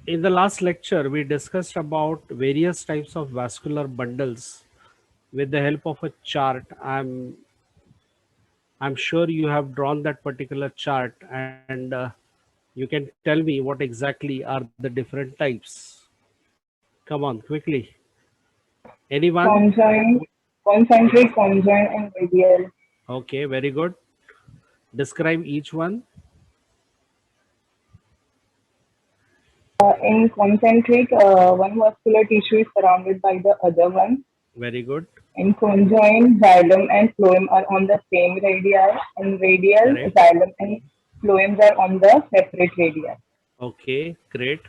In the last lecture, we discussed about various types of vascular bundles with the help of a chart. I'm sure you have drawn that particular chart, and you can tell me what exactly are the different types. Come on, quickly. Anyone? Conjoined, concentric, conjoined, and radial. Okay, very good. Describe each one. In concentric, one muscular tissue is surrounded by the other one. Very good. In conjoined, xylem and phloem are on the same radii. In radial, Correct. xylem and phloems are on the separate radii. Okay, great.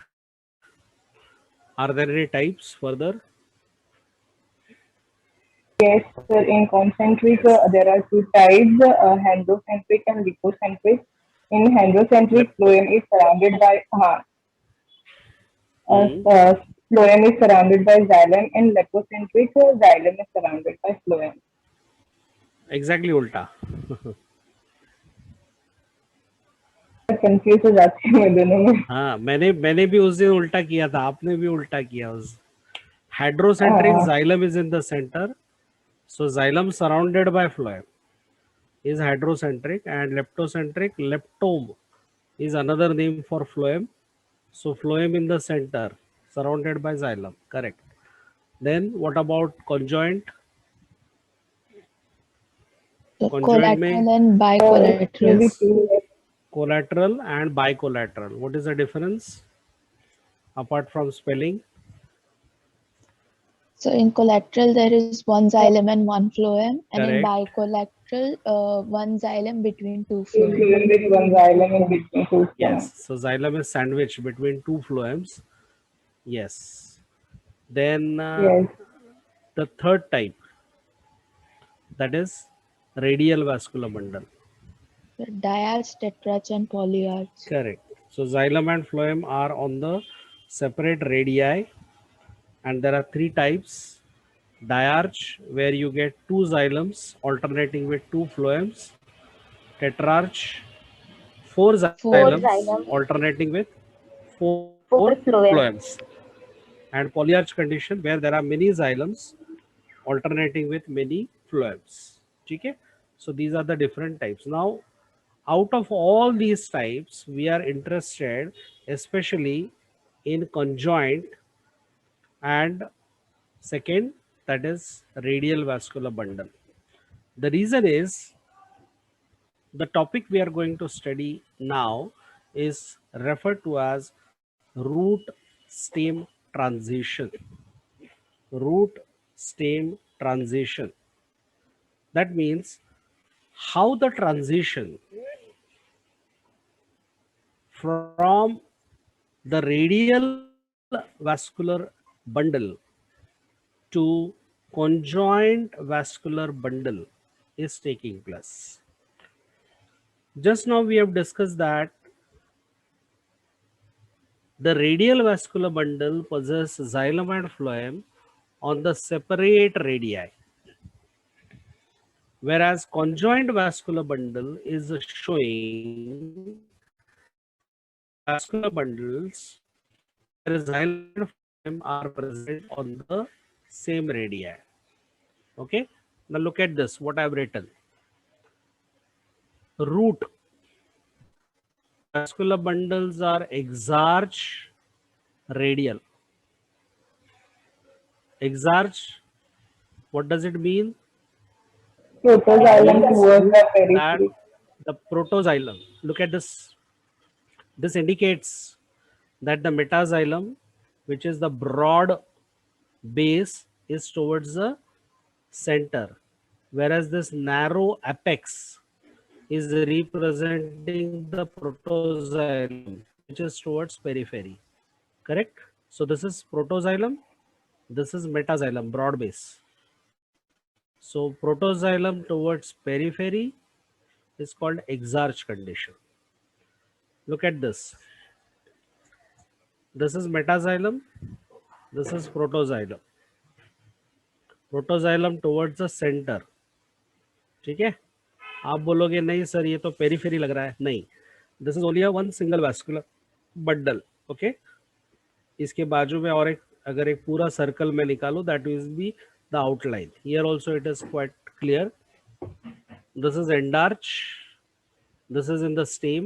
Are there any types further? Yes, sir, in concentric, Yes. there are two types, androcentric and lipocentric. In androcentric, Lepto. phloem is surrounded by uh, Hmm. uh, phloem is surrounded by xylem, and lipocentric, xylem is surrounded by phloem. Exactly उल्टा. Confuse हो जाती हूँ मैं दोनों में. हाँ, मैंने भी उस दिन उल्टा किया था, आपने भी उल्टा किया उस. Hydrocentric हाँ, xylem is in the center, so xylem surrounded by phloem is hydrocentric, and leptocentric, leptome is another name for phloem. So phloem in the center, surrounded by xylem. Correct. Then what about conjoint? So Conjoint में collateral and bicollateral. maybe yes, two. collateral and bicollateral. What is the difference apart from spelling? So in collateral there is one xylem and one phloem, and in Correct. bicollateral one xylem between two Two phloem. phloem with one xylem in between two Yes. phloem. So xylem is sandwiched between two phloems. Yes. Then Yes. the third type, that is radial vascular bundle. So diarch, tetrarch, and polyarch. Correct. So xylem and phloem are on the separate radii, and there are three types. Diarch, where you get two xylems alternating with two phloems. Tetrarch, four Four xylems xylem, alternating with four four phloem. phloems. And polyarch condition, where there are many xylems alternating with many phloems. Okay? So these are the different types. Now, out of all these types, we are interested especially in conjoint and second, that is radial vascular bundle. The reason is the topic we are going to study now is referred to as root stem transition. Root stem transition. That means how the transition from the radial vascular bundle to conjoint vascular bundle is taking place. Just now we have discussed that the radial vascular bundle possesses xylem and phloem on the separate radii, whereas conjoint vascular bundle is showing vascular bundles where xylem and phloem are present on the same radii. Okay, now look at this, what I have written. Root vascular bundles are exarch radial. Exarch, what does it mean? It Protoxylem means towards the that periphery. the protoxylem, look at this, this indicates that the metaxylem, which is the broad base, is towards the center, whereas this narrow apex is representing the protoxylem, which is towards periphery. Correct? So this is protoxylem, this is metaxylem, broad base. So protoxylem towards periphery is called exarch condition. Look at this. This is metaxylem, this is protoxylem. Protoxylem towards the center. ठीक है? आप बोलोगे नहीं sir ये तो periphery लग रहा है. नहीं, this is only a one single vascular bundle. Okay, इसके बाजू में और एक, अगर एक पूरा सर्कल में निकालो, that will be the outline. Here also it is quite clear. This is endarch, this is in the stem,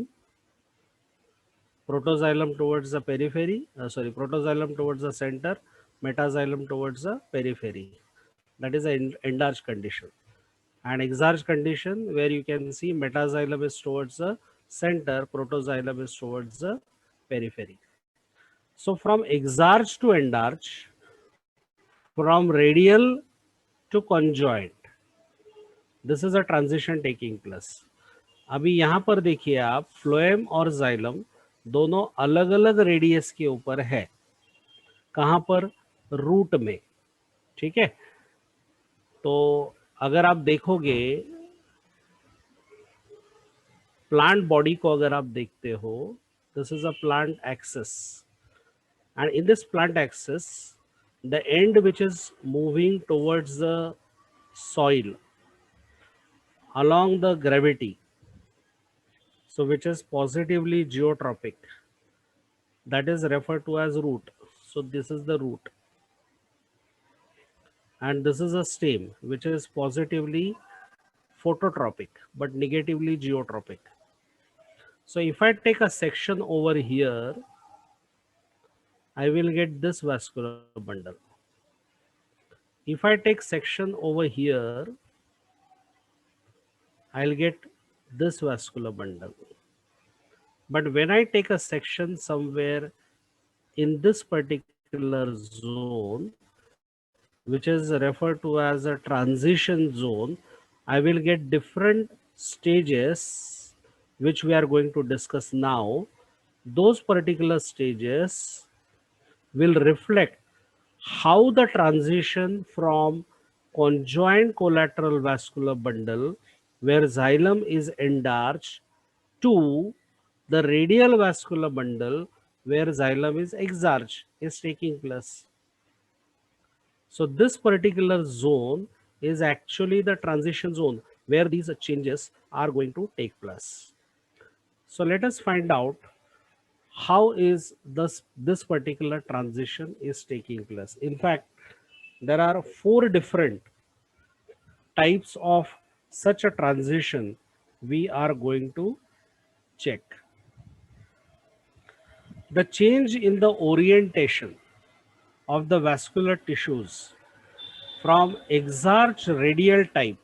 protoxylem towards the periphery, protoxylem towards the center, metaxylem towards the periphery. That is an enlarged condition. And exarch condition, where you can see metaxylem is towards the center, protoxylem is towards the periphery. So from exarch to endarch, from radial to conjoint, this is a transition taking place. अभी यहाँ पर देखिए आप, phloem और xylem दोनों अलग अलग radius के ऊपर है. कहाँ पर? रूट में. ठीक है. तो अगर आप देखोगे प्लांट बॉडी को, अगर आप देखते हो, this is a plant axis, and in this plant axis the and which is moving towards the soil along the gravity, so which is positively geotropic, that is referred to as root. So this is the root, and this is a stem which is positively phototropic but negatively geotropic. So if I take a section over here, I will get this vascular bundle. If I take section over here, I'll get this vascular bundle. But when I take a section somewhere in this particular zone, which is referred to as a transition zone, I will get different stages, which we are going to discuss now. Those particular stages will reflect how the transition from conjoined collateral vascular bundle, where xylem is endarched, to the radial vascular bundle, where xylem is exarched, is taking place. So this particular zone is actually the transition zone where these changes are going to take place. So let us find out how is this particular transition is taking place. In fact, there are 4 different types of such a transition we are going to check. The change in the orientation of the vascular tissues from exarch radial type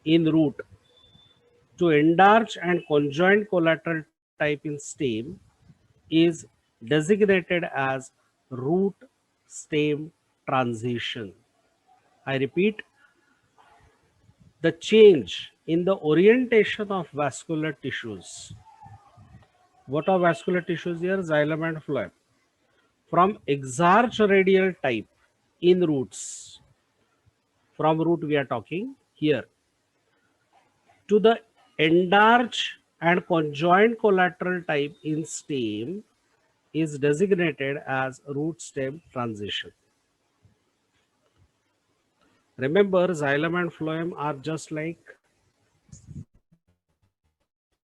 in root to endarch and conjoined collateral type in stem is designated as root stem transition. I repeat, the change in the orientation of vascular tissues. What are vascular tissues here? Xylem and phloem. From exarch radial type in roots, from root we are talking here, to the endarch and conjoined collateral type in stem is designated as root stem transition. Remember, xylem and phloem are just like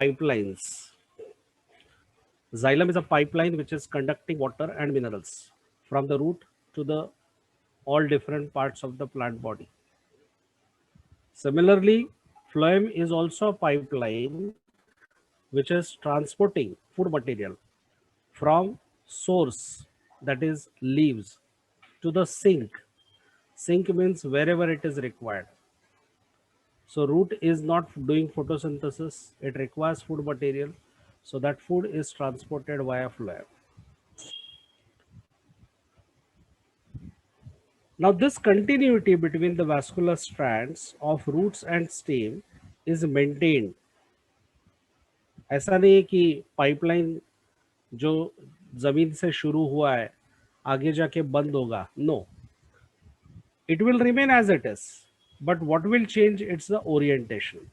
pipelines. Xylem is a pipeline which is conducting water and minerals from the root to the all different parts of the plant body. Similarly, phloem is also a pipeline which is transporting food material from source, that is leaves, to the sink. Sink means wherever it is required. So root is not doing photosynthesis, it requires food material, so that food is transported via phloem. Now this continuity between the vascular strands of roots and stem is maintained. ऐसा नहीं है कि pipeline जो जमीन से शुरू हुआ है आगे जाके बंद होगा. No, it will remain as it is, but what will change? It's the orientation.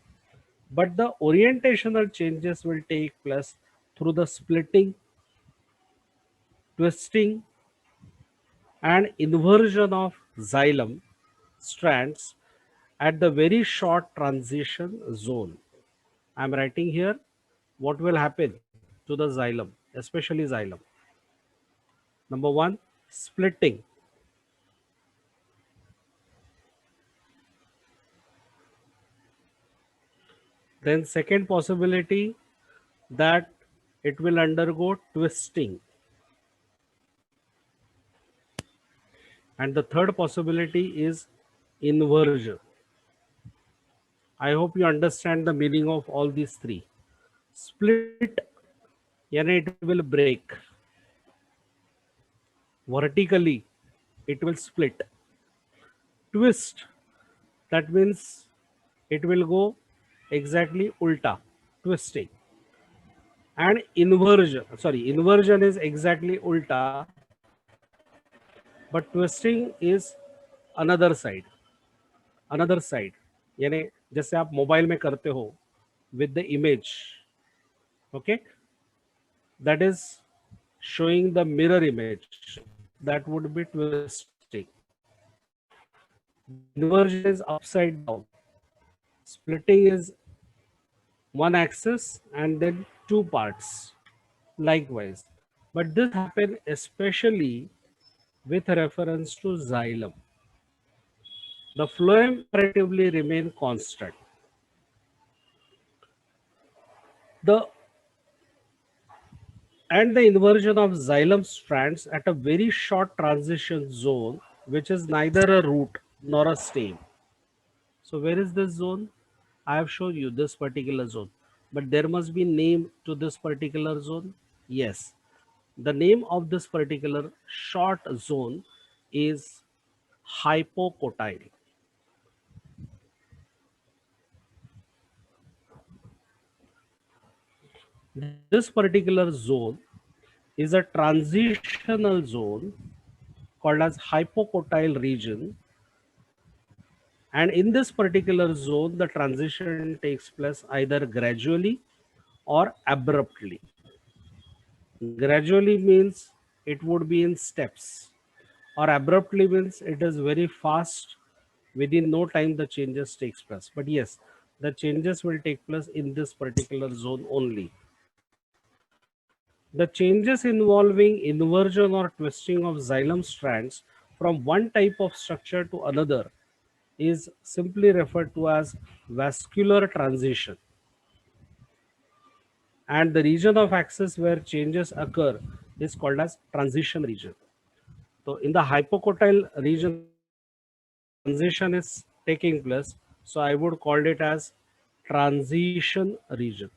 But the orientational changes will take place through the splitting, twisting, and inversion of xylem strands at the very short transition zone. I'm writing here what will happen to the xylem, especially xylem. Number one, splitting. Then second possibility, that it will undergo twisting. And the third possibility is inversion. I hope you understand the meaning of all these three. Split, yani it will break. Vertically, it will split. Twist, that means it will go exactly ulta, twisting. And inversion is exactly ulta, but twisting is another side. Another side, यानी जैसे आप mobile में करते हो with the image, okay, that is showing the mirror image, that would be twisting. Inversion is upside down. Splitting is one axis and then two parts, likewise. But this happen especially with reference to xylem. The phloem comparatively remain constant. The and the inversion of xylem strands at a very short transition zone, which is neither a root nor a stem. So where is this zone? I have shown you this particular zone, but there must be name to this particular zone. Yes, the name of this particular short zone is hypocotyle. This particular zone is a transitional zone called as hypocotyle region. And in this particular zone, the transition takes place either gradually or abruptly. Gradually means it would be in steps, or abruptly means it is very fast. Within no time, the changes takes place. But yes, the changes will take place in this particular zone only. The changes involving inversion or twisting of xylem strands from one type of structure to another is simply referred to as vascular transition. And the region of axis where changes occur is called as transition region. So in the hypocotyle region, transition is taking place. So I would call it as transition region.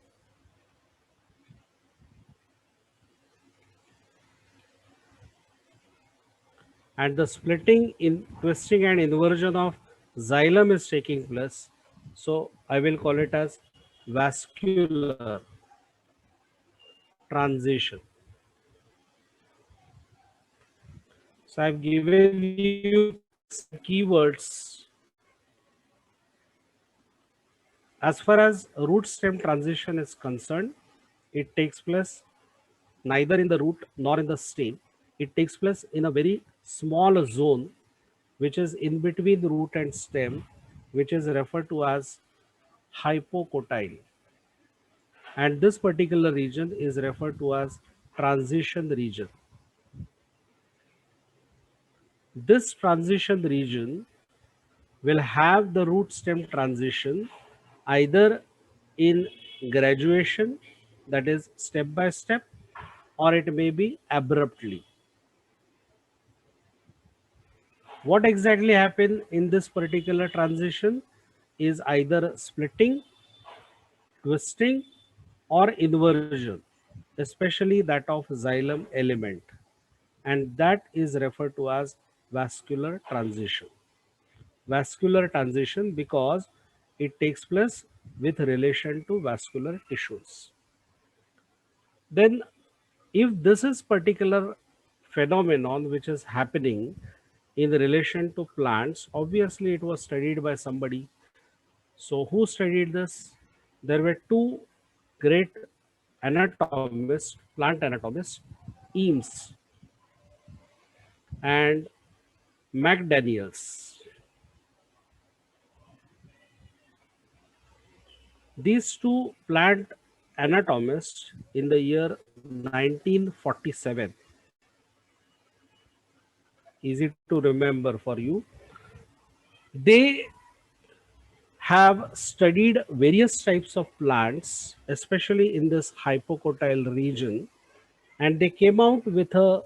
And the splitting, in twisting and inversion of xylem is taking place. So I will call it as vascular transition. So I've given you some keywords. As far as root stem transition is concerned, it takes place neither in the root nor in the stem. It takes place in a very small zone which is in between the root and stem, which is referred to as hypocotyle. And this particular region is referred to as transition region. This transition region will have the root stem transition either in graduation, that is step by step, or it may be abruptly. What exactly happened in this particular transition is either splitting, twisting, or inversion, especially that of xylem element, and that is referred to as vascular transition. Vascular transition because it takes place with relation to vascular tissues. Then if this is particular phenomenon which is happening in relation to plants, obviously it was studied by somebody. So who studied this? There were two great anatomists, plant anatomists, Eames and McDaniels. These two plant anatomists in the year 1947 easy to remember for you. They have studied various types of plants, especially in this hypocotyle region, and they came out with a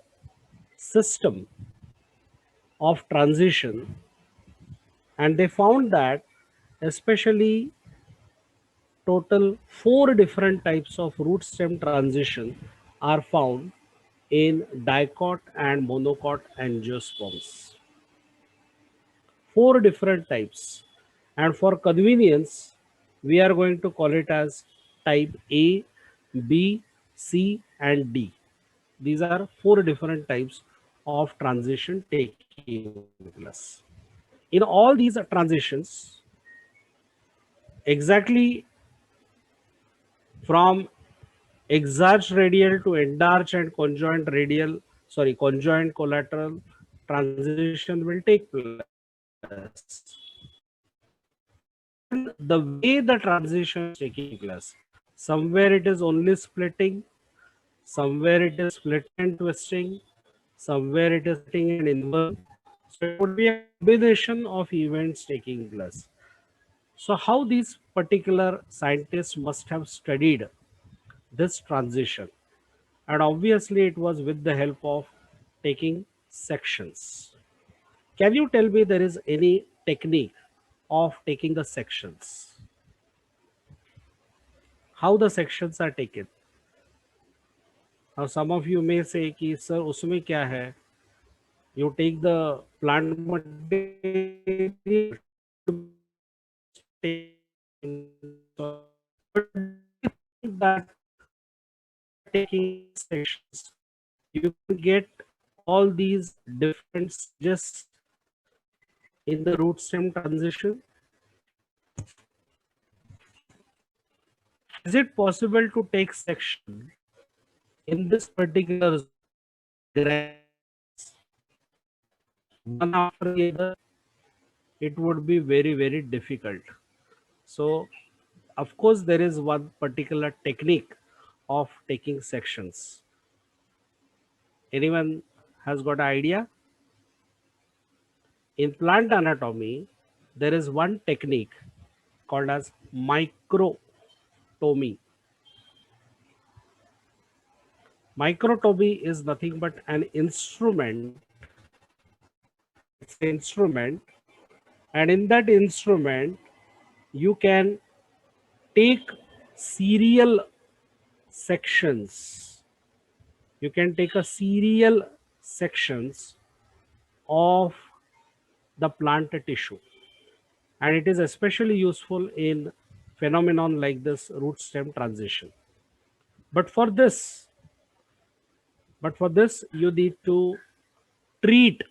system of transition, and they found that especially total 4 different types of root stem transition are found in dicot and monocot angiosperms. 4 different types, and for convenience we are going to call it as type A, B, C and D. These are 4 different types of transition taking place. In all these transitions, exactly from exarch radial to endarch and conjoint radial, conjoint collateral transition will take place. And the way the transition is taking place, somewhere it is only splitting, somewhere it is splitting and twisting, somewhere it is splitting and inverting. So it would be a combination of events taking place. So how these particular scientists must have studied this transition, and obviously it was with the help of taking sections. Can you tell me there is any technique of taking the sections? How the sections are taken? Now some of you may say कि sir उसमें क्या है? You take the plant material, that taking sections, you can get all these different stages in the root stem transition. Is it possible to take section in this particular grass one after the other? It would be very, very difficult. So, of course, there is one particular technique of taking sections. Anyone has got an idea? In plant anatomy, there is one technique called as microtomy. Microtomy is nothing but an instrument. It's an instrument, and in that instrument, you can take serial sections. You can take a serial sections of the plant tissue, and it is especially useful in phenomenon like this root stem transition. But for this, you need to treat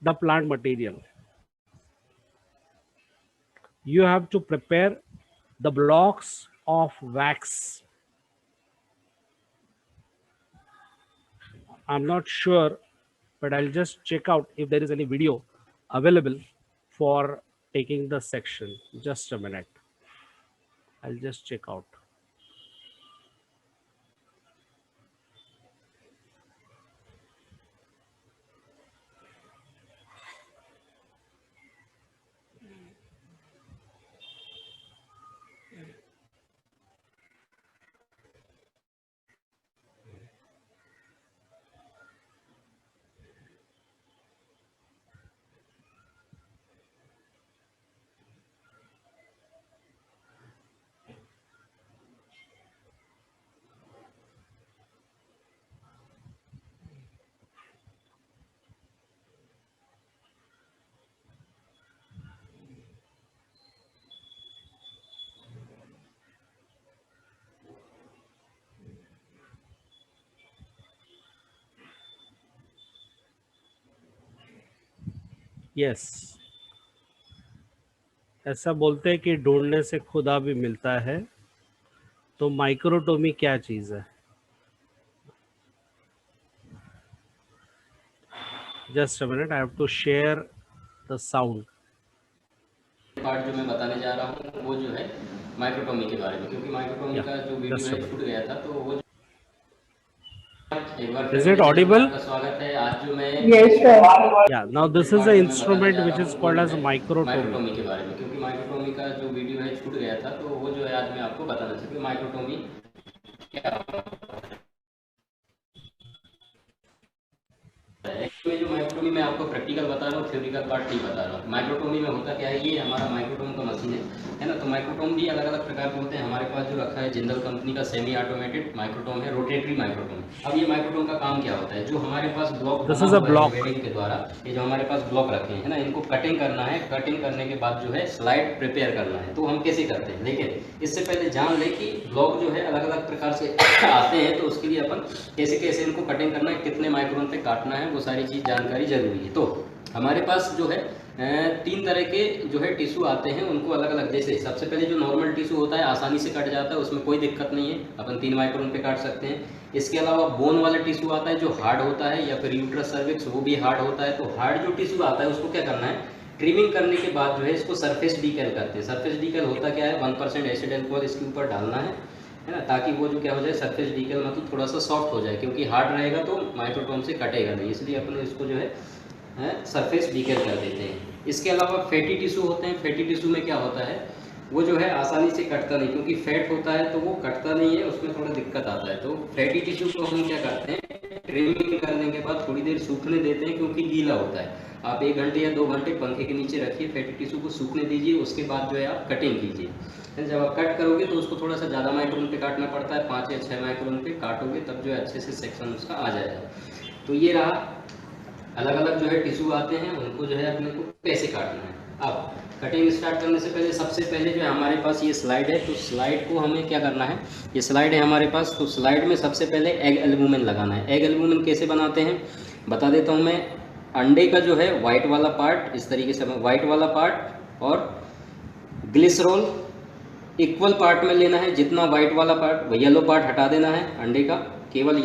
the plant material. You have to prepare the blocks of wax. I'm not sure, but I'll just check out if there is any video available for taking the section. Just a minute. I'll just check out. Yes, ऐसा बोलते हैं कि ढूंढने से खुदा भी मिलता है, तो माइक्रोटोमी क्या चीज है? Just a minute, I have to share the sound. Part जो मैं बताने जा रहा हूँ वो जो है माइक्रोटोमी के बारे में, क्योंकि माइक्रोटोमी का जो वीडियो है छूट गया था, तो वो एक बार Is फिर it मेरे चैनल में audible? आपका स्वागत है। आज जो मैं Yes, sir. Yeah, now this is the instrument which is called as microtomy. Microtomy के बारे में, क्योंकि माइक्रोटोमी का जो वीडियो है छूट गया था, तो वो जो है आज मैं आपको बताना चाहती हूँ माइक्रोटोमी क्या एक्चुअली जो माइक्रोटोमी मैं आपको प्रैक्टिकल बता रहा हूँ, थ्योरिकल पार्ट नहीं बता रहा हूँ। माइक्रोटोमी में होता क्या है, ये हमारा माइक्रोटोम का मशीन है ना। तो माइक्रोटोम भी अलग अलग प्रकार के होते हैं। हमारे पास जो रखा है जिंदल कंपनी का सेमी ऑटोमेटेड माइक्रोटोम है, रोटेटरी माइक्रोटोम। अब ये माइक्रोटोम का काम क्या होता है, जो हमारे पास block This is a block. Welding के द्वारा ये जो हमारे पास ब्लॉक रखे हैं ना, इनको कटिंग करना है। कटिंग करने के बाद जो है स्लाइड प्रिपेयर करना है। तो हम कैसे करते हैं, लेकिन इससे पहले जान लें कि ब्लॉक जो है अलग अलग प्रकार से आते हैं, तो उसके लिए अपन कैसे कैसे इनको कटिंग करना है, कितने माइक्रोन पे काटना है, वो सारी चीज़ जानकारी जरूरी है। तो हमारे पास जो है 3 तरह के जो है टिश्यू आते हैं, उनको अलग अलग, जैसे सबसे पहले जो नॉर्मल टिश्यू होता है आसानी से कट जाता है, उसमें कोई दिक्कत नहीं है, अपन 3 माइक्रोन पे काट सकते हैं। इसके अलावा बोन वाला टिश्यू आता है जो हार्ड होता है, या फिर यूट्रस सर्विक्स वो भी हार्ड होता है। तो हार्ड जो टिश्यू आता है उसको क्या करना है, ट्रिमिंग करने के बाद जो है इसको सरफेस डीकैल करते हैं। सरफेस डीकैल होता क्या है, 1% एसिड एल्कोहल इसके ऊपर डालना है ना, ताकि वो जो क्या हो जाए सरफेस डीकैल मतलब थोड़ा सा सॉफ्ट हो जाए, क्योंकि हार्ड रहेगा तो माइक्रोटोम से कटेगा नहीं, इसलिए अपन इसको जो है सरफेस डीकैल कर देते हैं। इसके अलावा फैटी टिश्यू होते हैं। फैटी टिश्यू में क्या होता है, वो जो है आसानी से कटता नहीं, क्योंकि फैट होता है तो वो कटता नहीं है, उसमें थोड़ा दिक्कत आता है। तो फैटी टिश्यू को हम क्या करते हैं, ट्रिमिंग करने के बाद थोड़ी देर सूखने देते हैं, क्योंकि गीला होता है। आप 1 घंटे या 2 घंटे पंखे के नीचे रखिए, फैटी टिश्यू को सूखने दीजिए, उसके बाद जो है आप कटिंग कीजिए। जब आप कट करोगे तो उसको थोड़ा सा ज़्यादा माइक्रोन पे काटना पड़ता है, 5 या 6 माइक्रोन पे काटोगे तब जो है अच्छे से सेक्शन उसका आ जाएगा। तो ये रहा, अलग अलग जो है टिश्यू आते हैं, उनको जो है अपने को कैसे काटना है। अब कटिंग स्टार्ट करने से पहले सबसे पहले जो है हमारे पास ये स्लाइड है, तो स्लाइड को हमें क्या करना है, ये स्लाइड है हमारे पास, तो स्लाइड में सबसे पहले एग एल्बुमिन लगाना है। एग एल्बुमिन कैसे बनाते हैं बता देता हूँ मैं। अंडे का जो है वाइट वाला पार्ट, इस तरीके से वाइट वाला पार्ट और ग्लिसरॉल इक्वल पार्ट में लेना है। जितना वाइट वाला पार्ट, येलो पार्ट हटा देना है अंडे का, केवल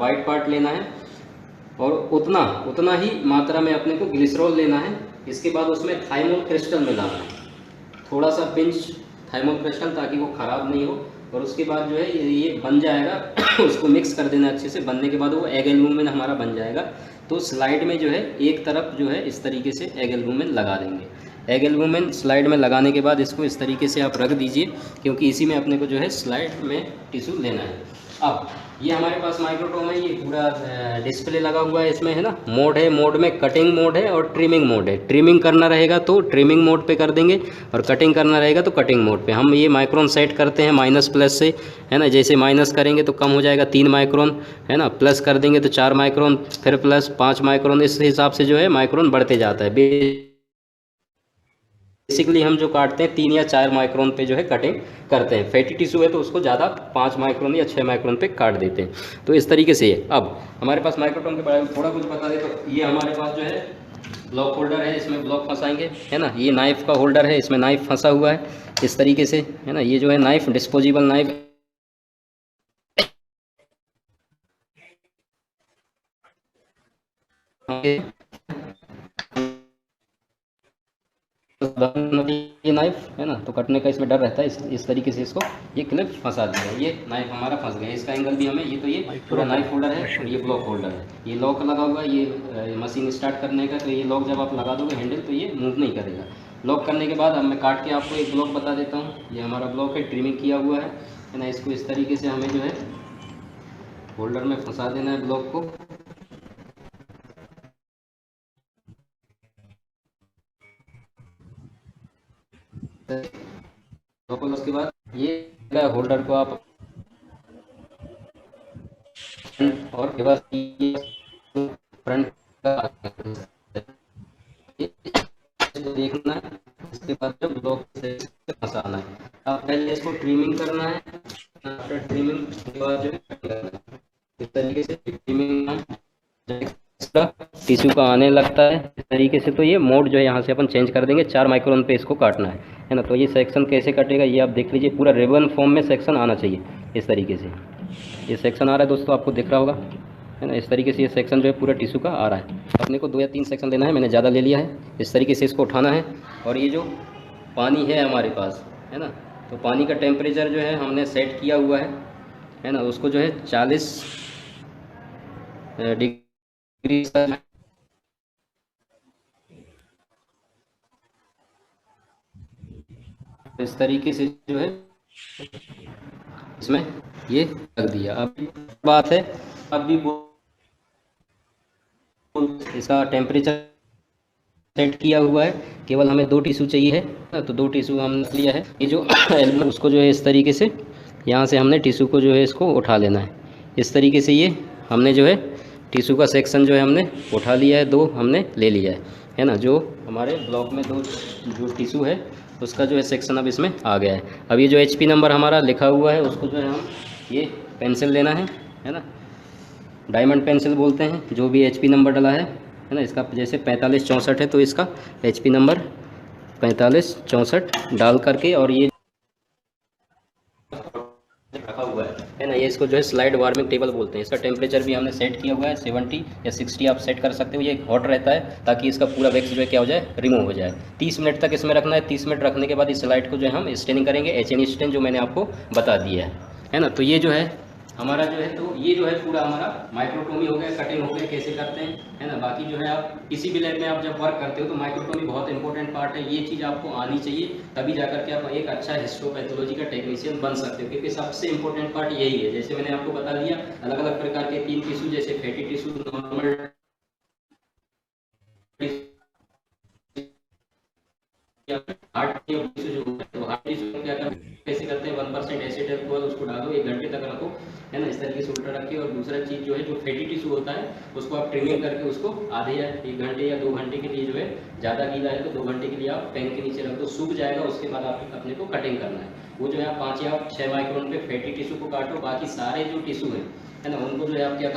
वाइट पार्ट लेना है, और उतना ही मात्रा में अपने को ग्लिसरॉल लेना है। इसके बाद उसमें थाइमोल क्रिस्टल मिलाना है, थोड़ा सा पिंच थाइमोल क्रिस्टल, ताकि वो ख़राब नहीं हो। और उसके बाद जो है ये बन जाएगा उसको मिक्स कर देना अच्छे से। बनने के बाद वो एग एल्बुमिन हमारा बन जाएगा। तो स्लाइड में जो है एक तरफ जो है इस तरीके से एग एल्बुमिन लगा देंगे। एग एल्बुमिन स्लाइड में लगाने के बाद इसको इस तरीके से आप रख दीजिए, क्योंकि इसी में अपने को जो है स्लाइड में टिश्यू लेना है। अब ये हमारे पास माइक्रोटोम है, ये पूरा डिस्प्ले लगा हुआ है, इसमें है ना मोड है, मोड में कटिंग मोड है और ट्रिमिंग मोड है। ट्रिमिंग करना रहेगा तो ट्रिमिंग मोड पे कर देंगे, और कटिंग करना रहेगा तो कटिंग मोड पे। हम ये माइक्रोन सेट करते हैं माइनस प्लस से, है ना। जैसे माइनस करेंगे तो कम हो जाएगा 3 माइक्रोन, है ना, प्लस कर देंगे तो 4 माइक्रोन, फिर प्लस 5 माइक्रोन, इस हिसाब से जो है माइक्रोन बढ़ते जाता है। बेसिकली हम जो काटते हैं 3 या 4 माइक्रोन पे जो है कटिंग करते हैं। फैटी टिश्यू है तो उसको ज़्यादा 5 माइक्रोन या 6 माइक्रोन पे काट देते हैं। तो इस तरीके से अब हमारे पास माइक्रोटोम के बारे में थोड़ा कुछ बता दें तो ये हमारे पास जो है ब्लॉक होल्डर है, इसमें ब्लॉक फंसाएंगे, है ना। ये नाइफ का होल्डर है, इसमें नाइफ फंसा हुआ है इस तरीके से, है ना। ये जो है नाइफ डिस्पोजेबल नाइफ ये नाइफ है ना, तो कटने का इसमें डर रहता है, इस तरीके से इसको ये क्लिप फंसा दिया है। ये नाइफ हमारा फंस गया, इसका एंगल भी हमें, ये तो ये पूरा नाइफ होल्डर है और ये ब्लॉक होल्डर है। ये लॉक लगा हुआ है, ये मशीन स्टार्ट करने का, तो ये लॉक जब आप लगा दोगे हैंडल तो ये मूव नहीं करेगा। लॉक करने के बाद अब मैं काट के आपको एक ब्लॉक बता देता हूँ। ये हमारा ब्लॉक है, ट्रिमिंग किया हुआ है ना। इसको इस तरीके से हमें जो है होल्डर में फंसा देना है ब्लॉक को। उसके बाद ये होल्डर को आप और फ्रंट देखना है। इसके बाद जो ब्लॉक से फंसाना है, अब पहले इसको ट्रिमिंग करना है, आफ्टर ट्रिमिंग के बाद जो इस तरीके से ट्रिमिंग टिश्यू का आने लगता है इस तरीके से। तो ये मोड जो है यहाँ से अपन चेंज कर देंगे, 4 माइक्रोन पे इसको काटना है ना। तो ये सेक्शन कैसे कटेगा ये आप देख लीजिए, पूरा रिबन फॉर्म में सेक्शन आना चाहिए इस तरीके से। ये सेक्शन आ रहा है दोस्तों, आपको दिख रहा होगा, है ना। इस तरीके से ये सेक्शन जो है पूरा टिश्यू का आ रहा है। अपने को 2 या 3 सेक्शन लेना है, मैंने ज़्यादा ले लिया है। इस तरीके से इसको उठाना है, और ये जो पानी है हमारे पास, है ना, तो पानी का टेम्परेचर जो है हमने सेट किया हुआ है ना, उसको जो है 40 डिग्री इस तरीके से जो है इसमें ये रख दिया। अब बात है, अब भी इसका टेम्परेचर सेट किया हुआ है, केवल हमें 2 टिश्यू चाहिए है, तो 2 टिश्यू हमने लिया है। ये जो एल्बम उसको जो है इस तरीके से यहाँ से हमने टिश्यू को जो है इसको उठा लेना है। इस तरीके से ये हमने जो है टिश्यू का सेक्शन जो है हमने उठा लिया है, 2 हमने ले लिया है ना। जो हमारे ब्लॉक में 2 जो टिश्यू है उसका जो है सेक्शन अब इसमें आ गया है। अब ये जो HP नंबर हमारा लिखा हुआ है उसको जो है हम ये पेंसिल लेना है ना, डायमंड पेंसिल बोलते हैं, जो भी HP नंबर डला है ना। इसका जैसे 4564 है तो इसका HP नंबर 4564 डाल करके और ये रखा हुआ है ना, ये इसको जो है स्लाइड वार्मिंग टेबल बोलते हैं। इसका टेम्परेचर भी हमने सेट किया हुआ है 70 या 60 आप सेट कर सकते हो। ये हॉट रहता है ताकि इसका पूरा वैक्स जो है क्या हो जाए, रिमूव हो जाए। 30 मिनट तक इसमें रखना है। 30 मिनट रखने के बाद इस स्लाइड को जो है हम स्टेनिंग करेंगे, HN स्टेन जो मैंने आपको बता दिया है ना। तो ये जो है हमारा जो है, तो ये जो है पूरा हमारा माइक्रोटोमी हो गया, कटिंग हो गया, कैसे करते हैं है ना। बाकी जो है आप किसी भी लैब में आप जब वर्क करते हो तो माइक्रोटोमी बहुत इंपॉर्टेंट पार्ट है। ये चीज़ आपको आनी चाहिए, तभी जाकर के आप एक अच्छा हिस्टोपैथोलॉजी का टेक्नीशियन बन सकते हो, क्योंकि सबसे इंपॉर्टेंट पार्ट यही है। जैसे मैंने आपको बता दिया अलग अलग प्रकार के 3 टिश्यू, जैसे fatty tissue, normal heart tissue जो है, तो हार्ट टिश्यू क्या कैसे करते हैं, 1% एसिड अल्कोहल उसको डालो, 1 घंटे तक रखो है ना, इस तरीके से उल्टा रखिए। और दूसरा चीज़ जो है जो फैटी टिश्यू होता है उसको आप ट्रिमिंग करके उसको आधे या 1 घंटे या 2 घंटे के लिए जो है, ज़्यादा गीला है तो 2 घंटे के लिए आप पैन के नीचे रख दो, सूख जाएगा। उसके बाद आप अपने को कटिंग करना है। वो जो है आप 5 या 6 माइक्रोन पे फैटी टिश्यू को काटो, बाकी सारे जो टिश्यू है ना उनको जो है आप क्या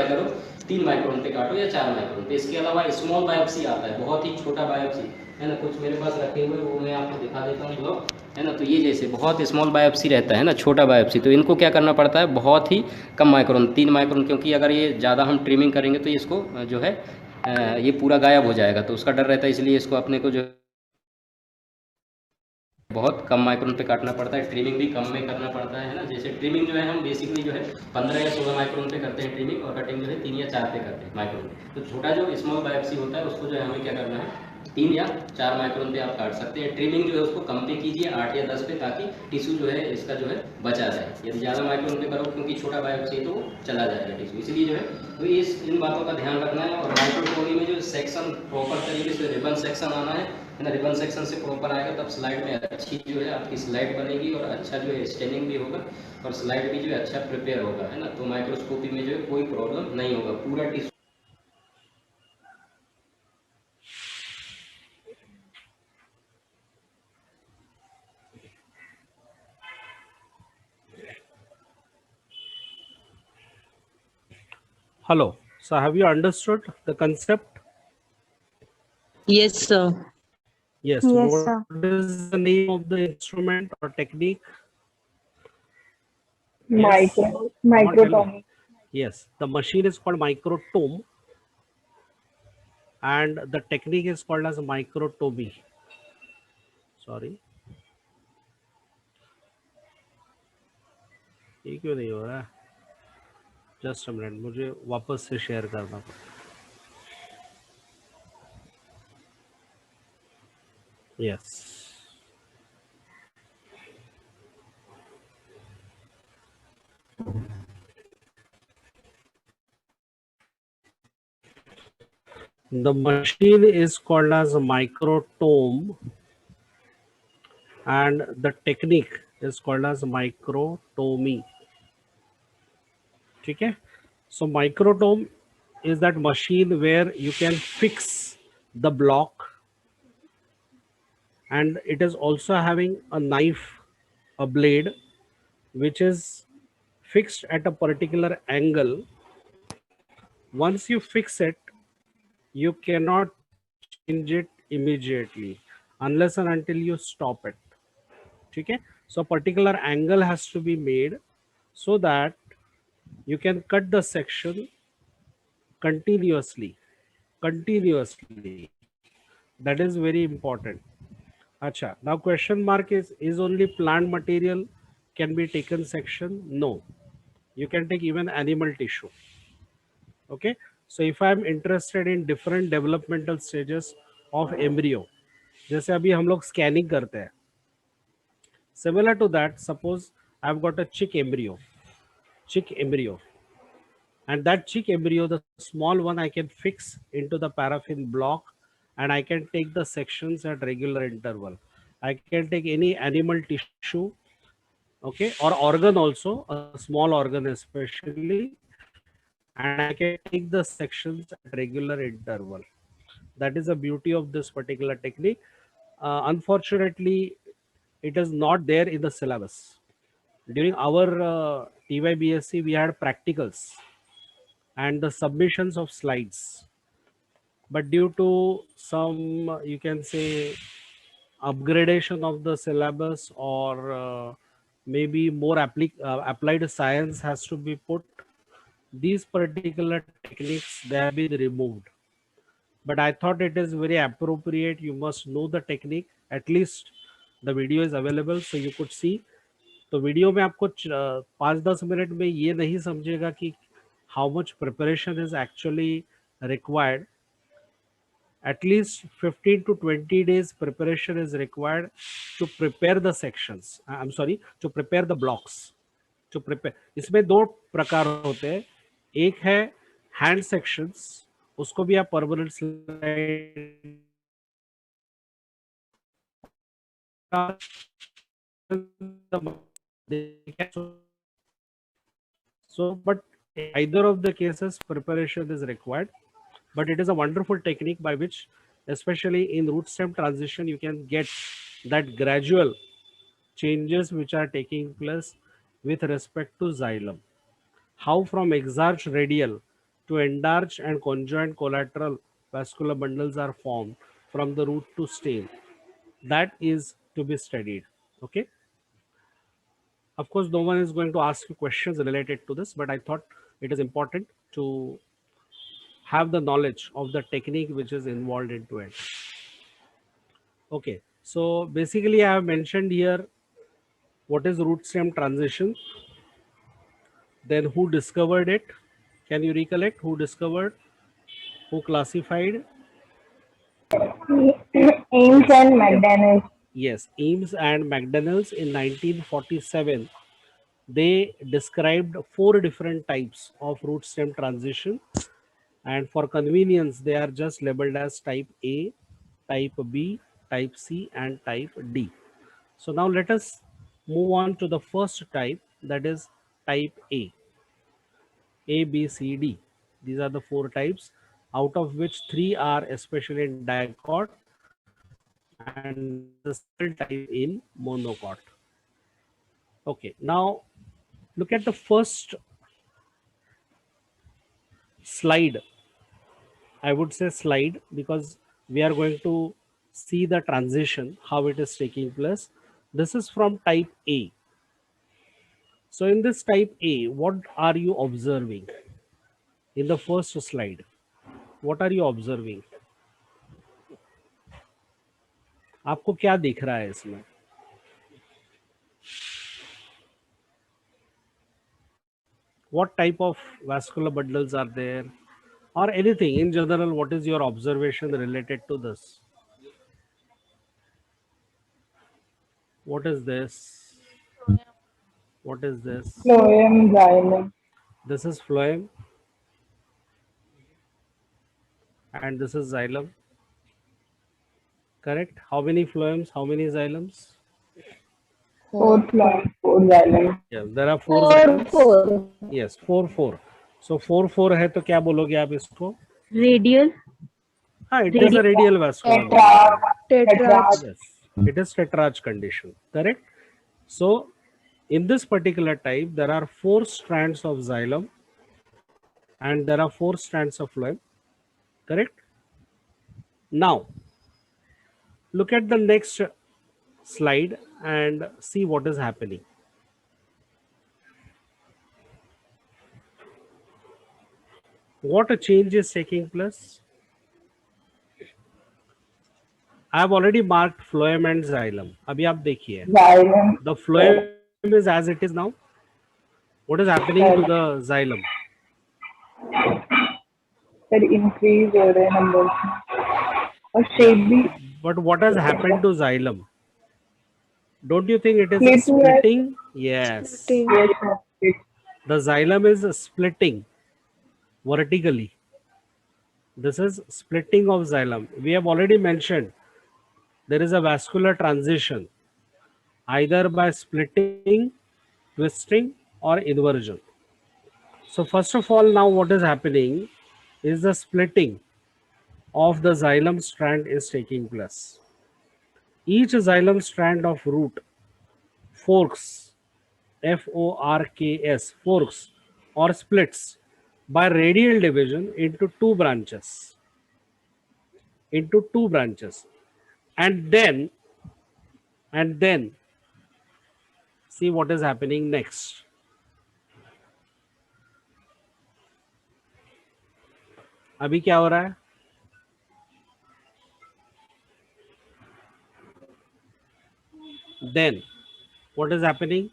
करो 3 माइक्रोन पे काटो या 4 माइक्रोन पे। इसके अलावा स्मॉल बायोप्सी आता है, बहुत ही छोटा बायोप्सी है ना, कुछ मेरे पास रखे हुए वो मैं आपको दिखा देता हूँ ब्लॉक है ना। तो ये जैसे बहुत स्मॉल बायोप्सी रहता है ना, छोटा बायोप्सी, तो इनको क्या करना पड़ता है, बहुत ही कम माइक्रोन, 3 माइक्रोन, क्योंकि अगर ये ज़्यादा हम ट्रिमिंग करेंगे तो इसको जो है ये पूरा गायब हो जाएगा, तो उसका डर रहता है। इसलिए इसको अपने को जो बहुत कम माइक्रोन पे काटना पड़ता है। ट्रिमिंग भी कम में करना पड़ता है ना। जैसे ट्रिमिंग जो है हम बेसिकली जो है 15 या 16 माइक्रोन पे करते हैं ट्रिमिंग, और कटिंग जो है 3 या 4 पे करते हैं माइक्रोन पे। तो छोटा जो स्मॉल बायोप्सी होता है उसको जो है हमें क्या करना है, 3 या 4 माइक्रोन पे आप काट सकते हैं। ट्रिमिंग जो है उसको कम पे कीजिए, 8 या 10 पे, ताकि टिश्यू जो है इसका जो है बचा जाए। यदि ज़्यादा माइक्रोन पे करो क्योंकि छोटा बायोप्सी है तो वो चला जाएगा टिश्यू, इसलिए जो है तो इन बातों का ध्यान रखना है। और माइक्रोटोमी में जो सेक्शन प्रॉपर तरीके से रिबन सेक्शन आना है ना, रिबन सेक्शन से प्रॉपर आएगा तब स्लाइड में अच्छी जो है आपकी स्लाइड बनेगी, और अच्छा जो है स्टेनिंग भी होगा, और स्लाइड भी जो है अच्छा प्रिपेयर होगा है ना। तो माइक्रोस्कोपी में जो है कोई प्रॉब्लम नहीं होगा, पूरा tissue. Hello. So have you understood the concept? Yes, sir. Yes. Yes, What sir. is the name of the instrument or technique? Microtomy. Yes. The machine is called microtome, and the technique is called as microtomy. Sorry. ये क्यों नहीं हो रहा है? Just a minute, मुझे वापस से share करना। Yes, the machine is called as a microtome, and the technique is called as microtomy. ठीक है? So microtome is that machine where you can fix the block, and it is also having a knife, a blade, which is fixed at a particular angle. Once you fix it, you cannot change it immediately unless and until you stop it. Okay, so a particular angle has to be made so that you can cut the section continuously. That is very important. Acha, now question mark is only plant material can be taken section? No, you can take even animal tissue. Okay, so if I am interested in different developmental stages of embryo, जैसे अभी हम लोग scanning करते हैं, similar to that, suppose I've got a chick embryo, and that chick embryo, the small one, I can fix into the paraffin block, and I can take the sections at regular interval. I can take any animal tissue, okay, or organ also, a small organ especially, and I can take the sections at regular interval. That is the beauty of this particular technique. Unfortunately, it is not there in the syllabus. During our TYBSc, we had practicals and the submissions of slides, but due to some, you can say, upgradation of the syllabus, or maybe more applied science has to be put, these particular techniques, they have been removed. But I thought it is very appropriate, you must know the technique, at least the video is available so you could see. तो video में आपको 5-10 minute में ये नहीं समझेगा कि how much preparation is actually required. At least 15 to 20 days preparation is required to prepare the sections. I'm sorry, to prepare the blocks. To prepare, इसमें दो प्रकार होते हैं. एक है हैंड सेक्शंस, उसको भी आप permanent slide so, but either of the cases preparation is required, but it is a wonderful technique by which, especially in root stem transition, you can get that gradual changes which are taking place with respect to xylem. How from exarch radial to endarch and conjoint collateral vascular bundles are formed from the root to stem, that is to be studied. Okay. Of course, no one is going to ask you questions related to this, but I thought it is important to have the knowledge of the technique which is involved into it. Okay, so basically I have mentioned here what is root stem transition, then who discovered it. Can you recollect who discovered, who classified? Ames and McDaniel. Yes, Ames and McDonald's in 1947. They described 4 different types of root stem transition, and for convenience they are just labeled as type A, type B, type C and type D. So now let us move on to the first type, that is type A. A, B, C, D. These are the 4 types, out of which 3 are especially in dicot and the single type in monocot. Okay, now look at the first slide. I would say slide because we are going to see the transition, how it is taking place. This is from type A. So in this type A, what are you observing? In the first slide, what are you observing? आपको क्या दिख रहा है इसमें? What type of vascular bundles are there, or anything in general? What is your observation related to this? What is this? What is this? Phloem, xylem. This is phloem and this is xylem. Correct? How many phloems? How many xylems? 4 phloem, 4 xylem. Yeah, there are 4 xylems. Yes, 4. So 4 है तो क्या बोलोगे आप इसको? Radial. हाँ, it is a radial vascular. Tetrarch. Yes, it is tetrarch condition. Correct? So in this particular type, there are 4 strands of xylem and there are 4 strands of phloem. Correct? Now, look at the next slide and see what is happening. What a change is taking place? I have already marked phloem and xylem. अभी आप देखिए. Xylem. The phloem is as it is now. What is happening to the xylem? Sir increase हो रहे हैं numbers और Yeah. Shape भी But what has happened to xylem? Don't you think it is split हुआ है। splitting? Yes. Splitting. Yes, sir. The xylem is splitting vertically. This is splitting of xylem. We have already mentioned there is a vascular transition either by splitting, twisting, or inversion. So first of all, now what is happening is the splitting of the xylem strand is taking place. Each xylem strand of root forks, Forks, forks or splits by radial division into two branches. And then see what is happening next. अभी क्या हो रहा है? Then what is happening?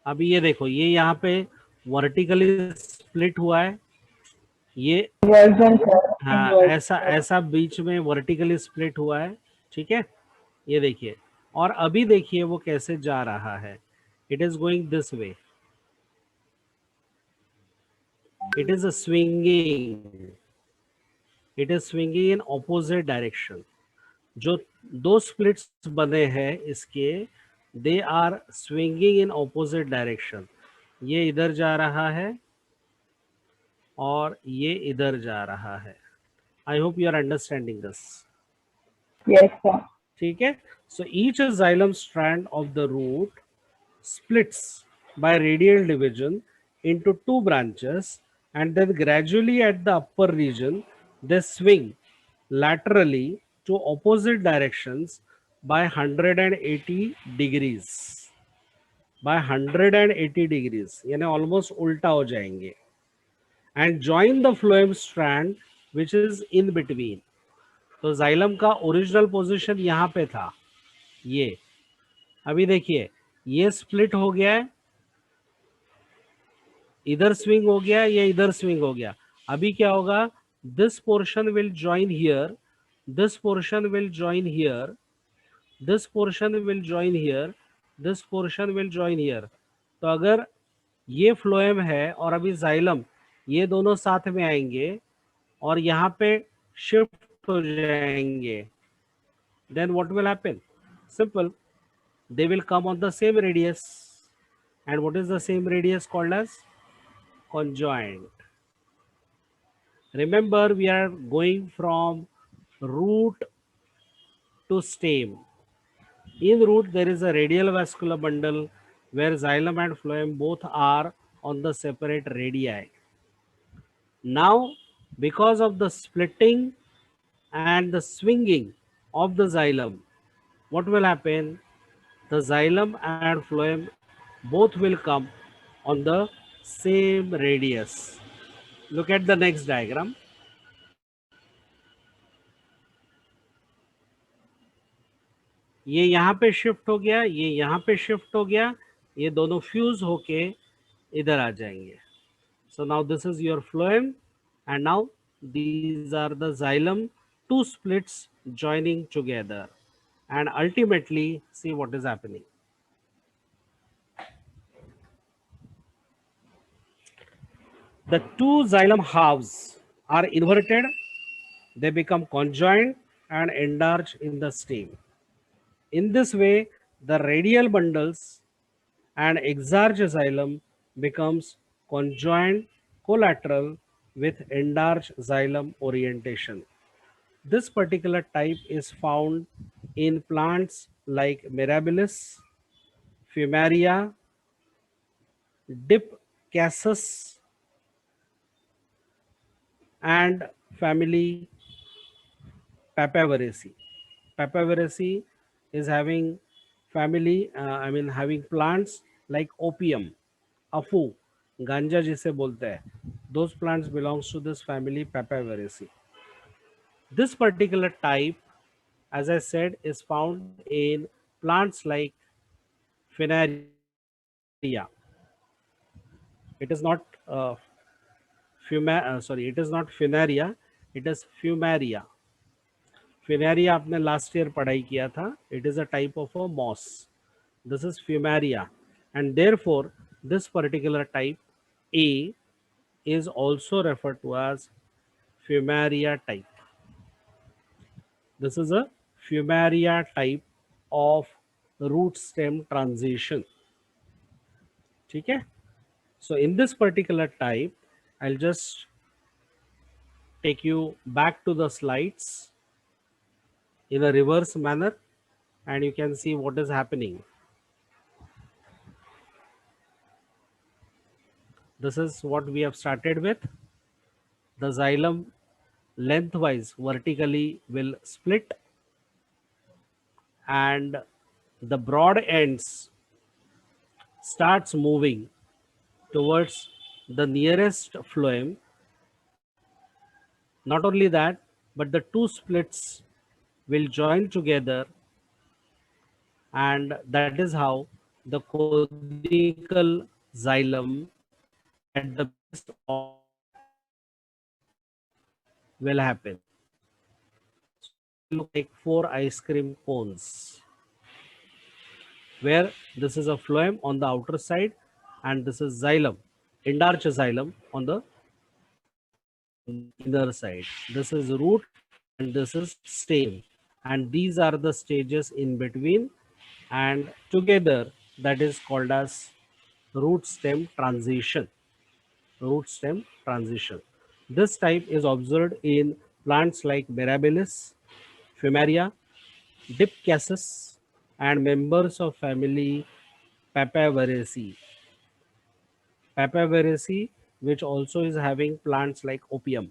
अभी ये देखो, ये यहाँ पे वर्टिकली स्प्लिट हुआ है, ये Inversion, सर। हाँ Inversion। ऐसा ऐसा बीच में वर्टिकली स्प्लिट हुआ है, ठीक है, ये देखिए। और अभी देखिए वो कैसे जा रहा है, it is going this way, it is swinging, it is swinging in opposite direction. जो दो स्प्लिट्स बने हैं इसके, they are swinging in opposite direction. ये इधर जा रहा है और ये इधर जा रहा है। I hope you are understanding this. Yes, sir. ठीक है, so each xylem strand of the root splits by radial division into two branches, and then gradually at the upper region they swing laterally to opposite directions by 180 degrees, by 180 degrees, यानी almost उल्टा हो जाएंगे, and join the phloem strand which is in between. तो xylem का original position यहाँ पे था, ये अभी देखिए ये स्प्लिट हो गया है, इधर स्विंग हो गया, ये इधर स्विंग हो गया। अभी क्या होगा, this portion will join here, this portion will join here, this portion will join here, this portion will join here. तो अगर ये फ्लोएम है और अभी जाइलम, ये दोनों साथ में आएंगे और यहाँ पे शिफ्ट हो जाएंगे, then what will happen? Simple, they will come on the same radius. And what is the same radius called as? Conjoint. Remember, we are going from root to stem. In root, there is a radial vascular bundle where xylem and phloem both are on the separate radii. Now, because of the splitting and the swinging of the xylem, what will happen? The xylem and phloem both will come on the same radius. Look at the next diagram. ये यहाँ पे shift हो गया, ये यहाँ पे shift हो गया, ये दोनों फ्यूज होके इधर आ जाएंगे. So now this is your phloem, and now these are the xylem, two splits joining together, and ultimately see what is happening. The two xylem halves are inverted, they become conjoined and enlarge in the stem. In this way, the radial bundles and exarch xylem becomes conjoined collateral with enlarged xylem orientation. This particular type is found in plants like Mirabilis, Fumaria, Dipcasus, and family Papaveraceae. Papaveraceae is having family, having plants like opium, afu, ganja जिसे बोलते हैं. Those plants belongs to this family Papaveraceae. This particular type, as I said, is found in plants like Funaria. It is not sorry, it is not funaria, it is fumaria. Funaria आपने last year पढ़ाई किया था. It is a type of a moss. This is fumaria, and therefore this particular type A is also referred to as fumaria type. This is a fumaria type of root stem transition. ठीक है? So in this particular type, I'll just take you back to the slides in a reverse manner, and you can see what is happening. This is what we have started with. The xylem lengthwise vertically will split, and the broad ends starts moving towards the nearest phloem. Not only that, but the two splits will join together, and that is how the conical xylem at the base of will happen. Look like 4 ice cream cones, where this is a phloem on the outer side and this is xylem, endarch xylem on the inner side. This is root and this is stem, and these are the stages in between, and together that is called as root stem transition. Root stem transition. This type is observed in plants like Mirabilis, Fumaria, Dipcasus, and members of family Papaveraceae. Papaveraceae, which also is having plants like opium.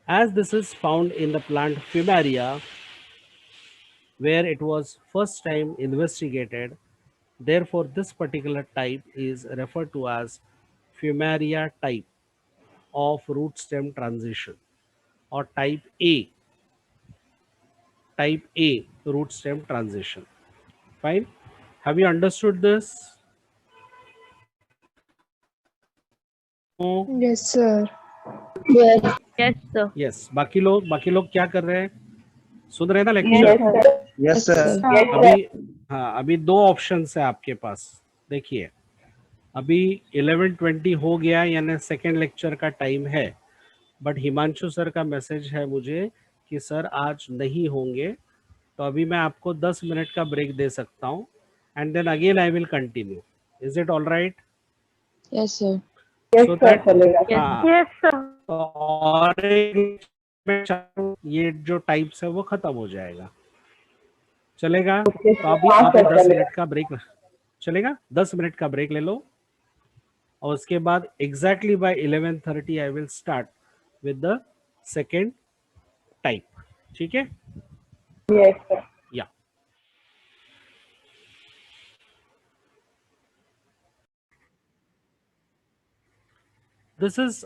As this is found in the plant Fumaria, where it was first time investigated, therefore this particular type is referred to as Fumaria type of root stem transition, or type A root stem transition. Fine. Have you understood this? Oh, Yes, sir. Yes, sir. yes. बाकी लोग क्या कर रहे हैं? सुन रहे हैं ना Yes, lecture? sir. Yes, sir. Yes, sir. अभी हाँ, अभी 2 ऑप्शंस है आपके पास. देखिए, अभी 11:20 हो गया, यानी सेकेंड लेक्चर का टाइम है, बट हिमांशु सर का मैसेज है मुझे कि सर आज नहीं होंगे, तो अभी मैं आपको 10 मिनट का ब्रेक दे सकता हूँ, and then again I will continue. Is it all right? Yes, sir. Yes, So sir, that- चलेगा. हाँ, Yes, sir. तो और एक मैं चाहूँ ये जो टाइप्स है वो खत्म हो जाएगा. चलेगा? Okay, तो अभी हाँ, आप sir, 10 चलेगा. मिनट का ब्रेक चलेगा. 10 मिनट का ब्रेक ले लो, और उसके बाद exactly by 11:30 I will start with the second type. ठीक है? Yes, sir. या this is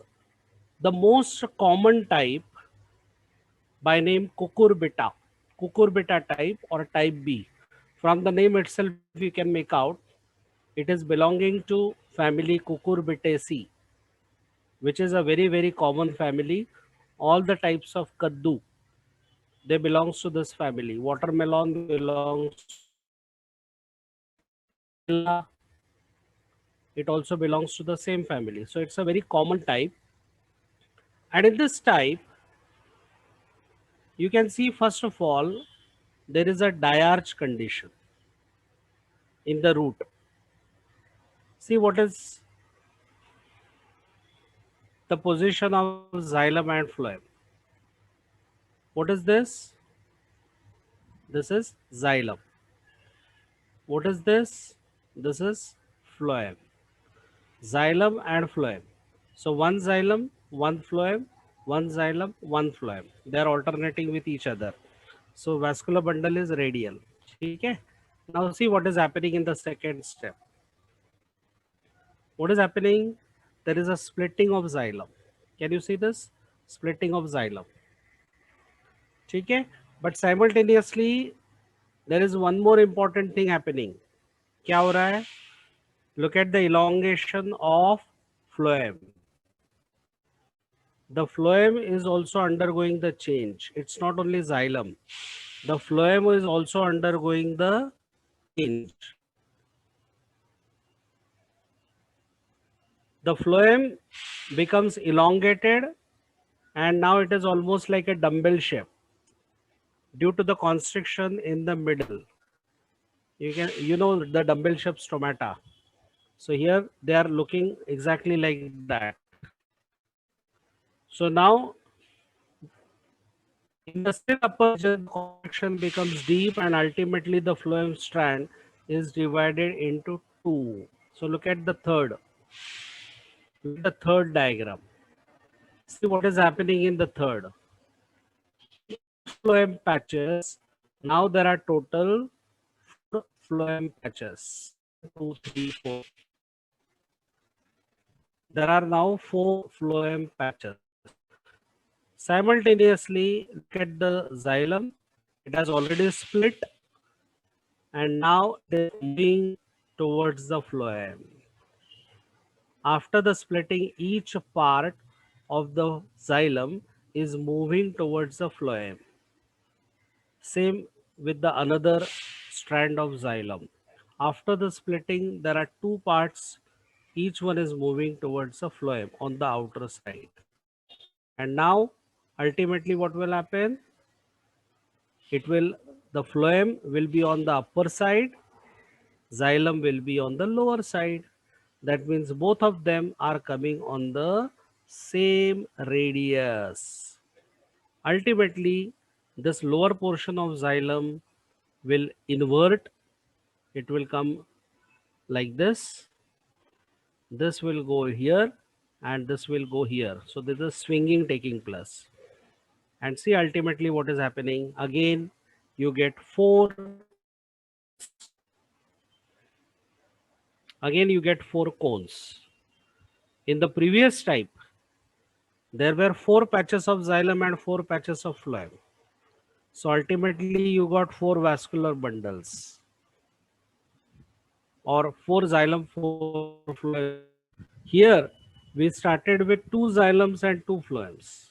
the most common type by name cucurbita type or type B. From the name itself you can make out it is belonging to family Cucurbitaceae, which is a very common family. All the types of kaddu, they belongs to this family. Watermelon belongs, it also belongs to the same family. So it's a very common type. And in this type, you can see first of all, there is a diarch condition in the root. See what is the position of xylem and phloem. What is this? This is xylem. What is this? This is phloem. Xylem and phloem. So one xylem, one phloem, one xylem, one phloem. They are alternating with each other. So vascular bundle is radial. Okay. Now see what is happening in the second step. What is happening? There is a splitting of xylem. Can you see this? Splitting of xylem. Okay. But simultaneously, there is one more important thing happening. क्या हो रहा है? Look at the elongation of phloem. the phloem is also undergoing the change. It's not only xylem. The phloem is also undergoing the change. The phloem becomes elongated and now it is almost like a dumbbell shape due to the constriction in the middle. You know the dumbbell shape stomata. So here they are looking exactly like that. So now in the still upper region, the constriction becomes deep and ultimately the phloem strand is divided into two. So look at the third diagram. See what is happening in the third. Phloem patches. Now there are total 4 phloem patches. 2, 3, 4. There are now 4 phloem patches. Simultaneously, look at the xylem. It has already split and now it is moving towards the phloem. After the splitting, each part of the xylem is moving towards the phloem. Same with the another strand of xylem. After the splitting, there are two parts. Each one is moving towards the phloem on the outer side. And now, ultimately, what will happen? The phloem will be on the upper side, xylem will be on the lower side. That means both of them are coming on the same radius. Ultimately, this lower portion of xylem will invert. It will come like this. This will go here and this will go here. So there's a swinging taking place. And see ultimately what is happening. Again, you get four cones. In the previous type, there were 4 patches of xylem and 4 patches of phloem. So ultimately you got 4 vascular bundles or 4 xylem, 4 phloem. Here we started with 2 xylems and 2 phloems.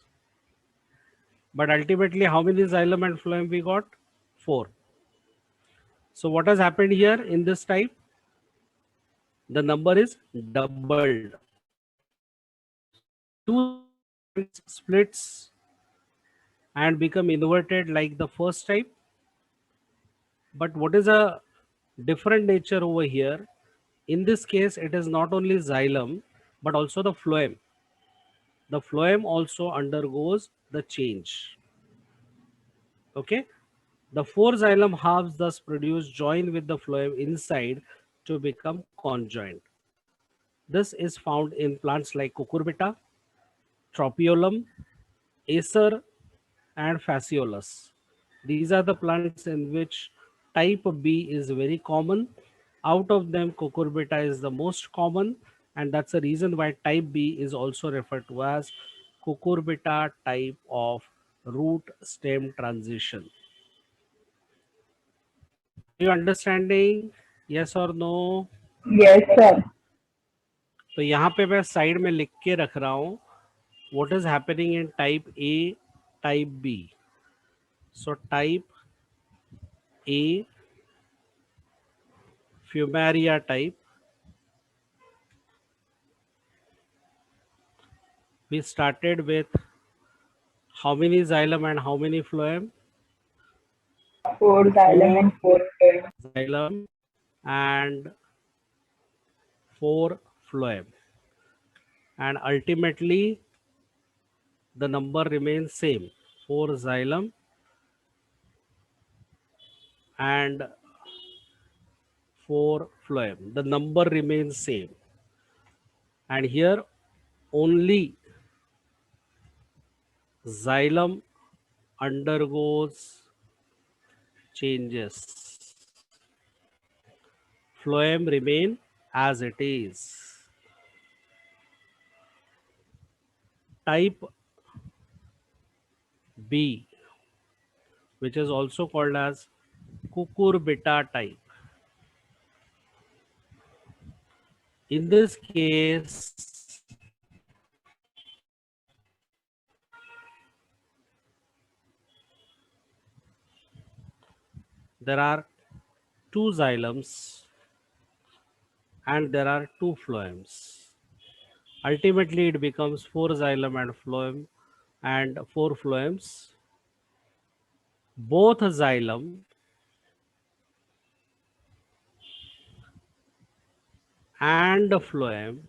But ultimately how many xylem and phloem we got? 4. So what has happened here in this type? The number is doubled. 2 splits and become inverted like the first type. But what is a different nature over here? In this case, it is not only xylem, but also the phloem. The phloem also undergoes the change. Okay. The 4 xylem halves thus produce join with the phloem inside to become conjoined. This is found in plants like cucurbita, tropiolum, acer, and fasciolus. These are the plants in which type B is very common. Out of them, cucurbita is the most common, and that's the reason why type B is also referred to as cucurbita type of root stem transition. Are you understanding? Yes or no? Yes, sir. तो यहाँ पे मैं side में लिख के रख रहा हूँ what is happening in type A, type B. So type A, Fumaria type, we started with how many xylem and how many phloem? 4 xylem and 4 phloem. Xylem and 4 phloem. And ultimately, the number remains same, 4 xylem and 4 phloem. The number remains same. And here only xylem undergoes changes. Phloem remain as it is. Type B, which is also called as cucurbita type. In this case, there are two xylem and there are two phloems. Ultimately, it becomes 4 xylem and phloem and 4 phloems. Both xylem and phloem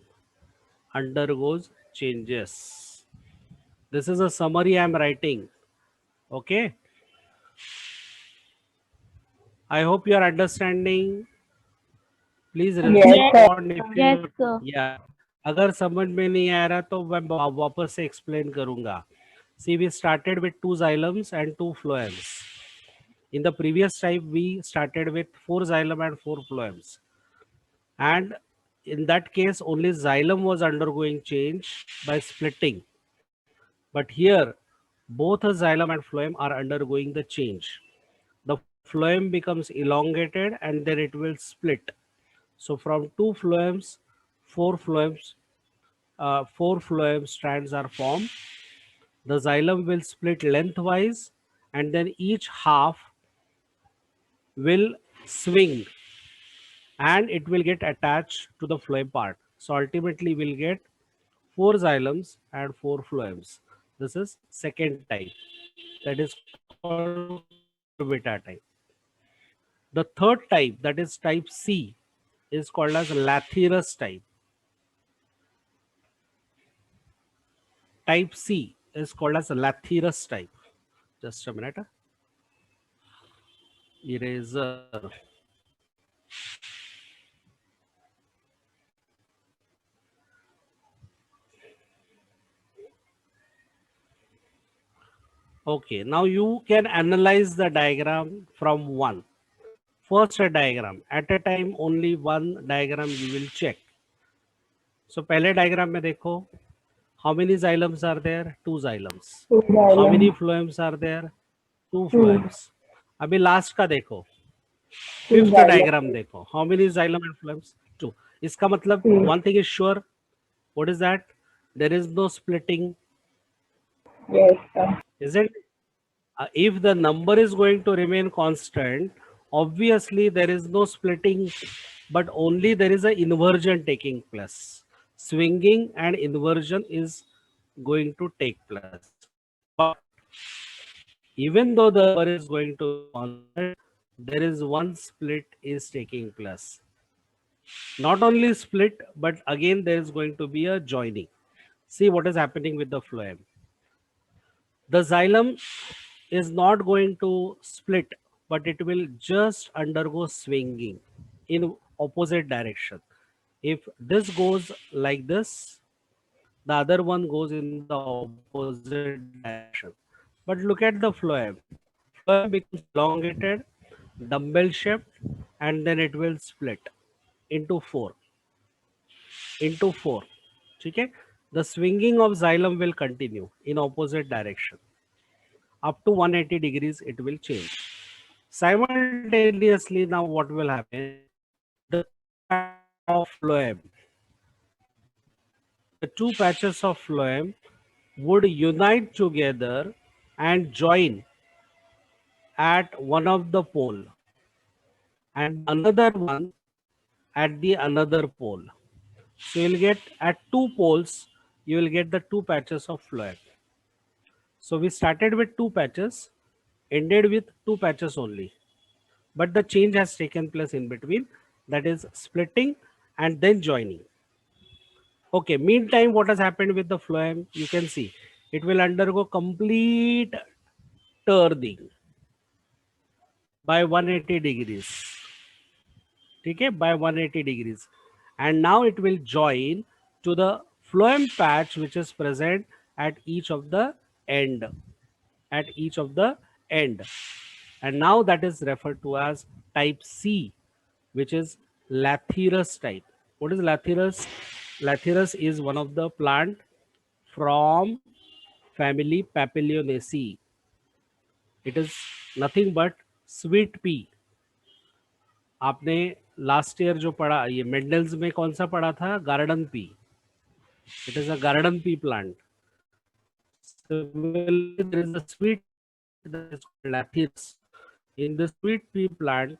undergoes changes. This is a summary I am writing. Okay. I hope you are understanding. Please Yes, sir. respond if you. Yes, sir. Yeah. अगर समझ में नहीं आ रहा तो मैं वापस से explain करूंगा. See, we started with 2 xylems and 2 phloems. In the previous type, we started with 4 xylem and 4 phloems. And in that case, only xylem was undergoing change by splitting. But here, both a xylem and phloem are undergoing the change. The phloem becomes elongated and then it will split. So from 2 phloems, 4 phloem strands are formed. The xylem will split lengthwise and then each half will swing and it will get attached to the phloem part. So ultimately we'll get 4 xylems and 4 phloems. This is second type, that is called beta type. The third type, that is type C, is called as Lathyrus type. Type C is called as Lathyrus type. Just a minute. Eraser. Okay, now you can analyze the diagram from one. First a diagram. At a time, only one diagram you will check. So, पहले diagram में देखो. How many xylems are there? 2 xylems. 2 How many xylem. phloems are there? 2 2. phloems. अभी last का देखो. 2 fifth xylem. Diagram देखो. How many xylem and phloems? 2. इसका मतलब 2. one thing is sure. What is that? There is no splitting. Yes, sir. Isn't? If the number is going to remain constant, obviously there is no splitting, but only there is an inversion taking place. Swinging and inversion is going to take place. But even though the number is going to be constant, there is one split is taking place. Not only split, but again there is going to be a joining. See what is happening with the phloem. The xylem is not going to split, but it will just undergo swinging in opposite direction. If this goes like this, the other one goes in the opposite direction. But look at the phloem. Phloem becomes elongated, dumbbell shaped, and then it will split into 4. Into 4. Okay? The swinging of xylem will continue in opposite direction. Up to 180 degrees, it will change. Simultaneously, now what will happen? The of phloem, the two patches of phloem would unite together and join at one of the pole and another one at the another pole. So you'll get at 2 poles, you will get the 2 patches of phloem. So we started with 2 patches, ended with 2 patches only. But the change has taken place in between, that is splitting and then joining. Okay, meantime, what has happened with the phloem? You can see it will undergo complete turning by 180 degrees. Okay, by 180 degrees. And now it will join to the phloem patch which is present at each of the end. At each of the end. And now that is referred to as type C, which is Lathyrus type. What is Lathyrus? Lathyrus is one of the plant from family Papilionaceae. It is nothing but sweet pea. आपने last year जो पढ़ा, ये Mendel's में कौन सा पढ़ा था? Garden pea. It is a garden pea plant. There is a sweet that is called Lathyrus. In the sweet pea plant,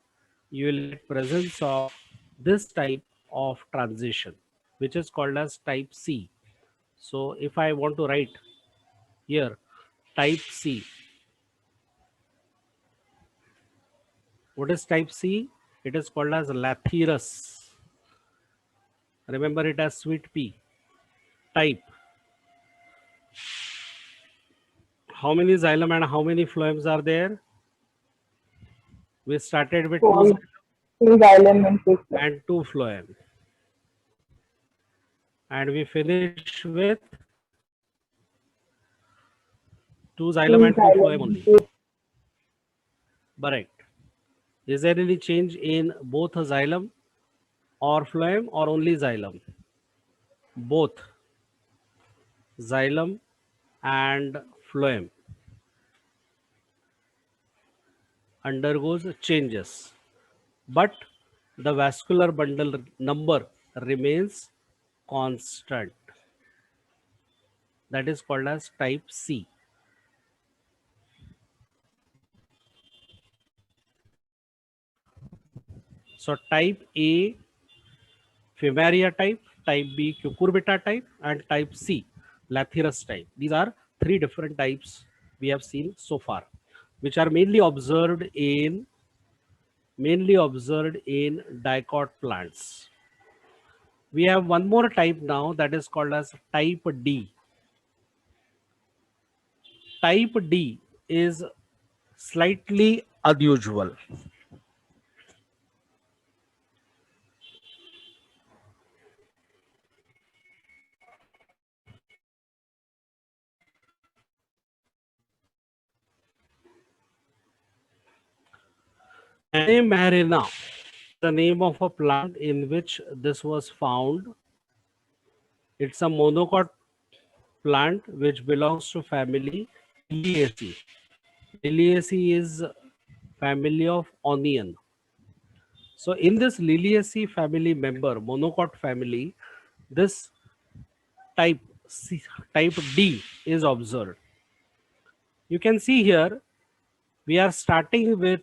you will get presence of this type of transition, which is called as type C. So if I want to write here type C, what is type C? It is called as Lathyrus. Remember it as sweet pea type. How many xylem and how many phloems are there? We started with Four. two xylem Two xylem and two phloem. and two phloem. And we finish with two xylem and two phloem only. Correct. Is there any change in both xylem or phloem or only xylem? Both xylem and phloem undergoes changes, but the vascular bundle number remains constant. That is called as type C. So type A, Fumaria type, type B, Cucurbita type, and type C, Lathyrus type. These are three different types we have seen so far, which are mainly observed in dicot plants. We have one more type now, that is called as type D. Type D is slightly unusual. Marina, the name of a plant in which this was found. It's a monocot plant which belongs to family Liliaceae. Liliaceae is family of onion. So in this Liliaceae family member, monocot family, this type C, type D is observed. You can see here we are starting with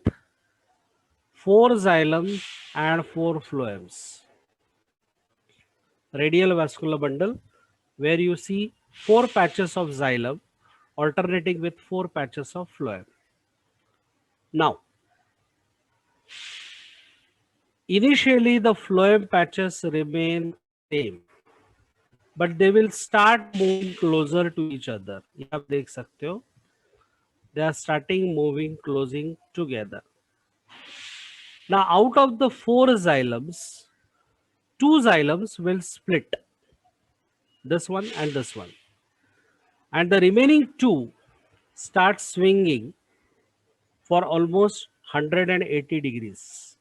4 xylem and 4 phloems. Radial vascular bundle, where you see 4 patches of xylem alternating with 4 patches of phloem. Now, initially the phloem patches remain same, but they will start moving closer to each other. ये आप देख सकते हो. They are starting moving closing together. Now, out of the 4 xylems, 2 xylems will split. This one and this one. And the remaining 2 start swinging for almost 180 degrees.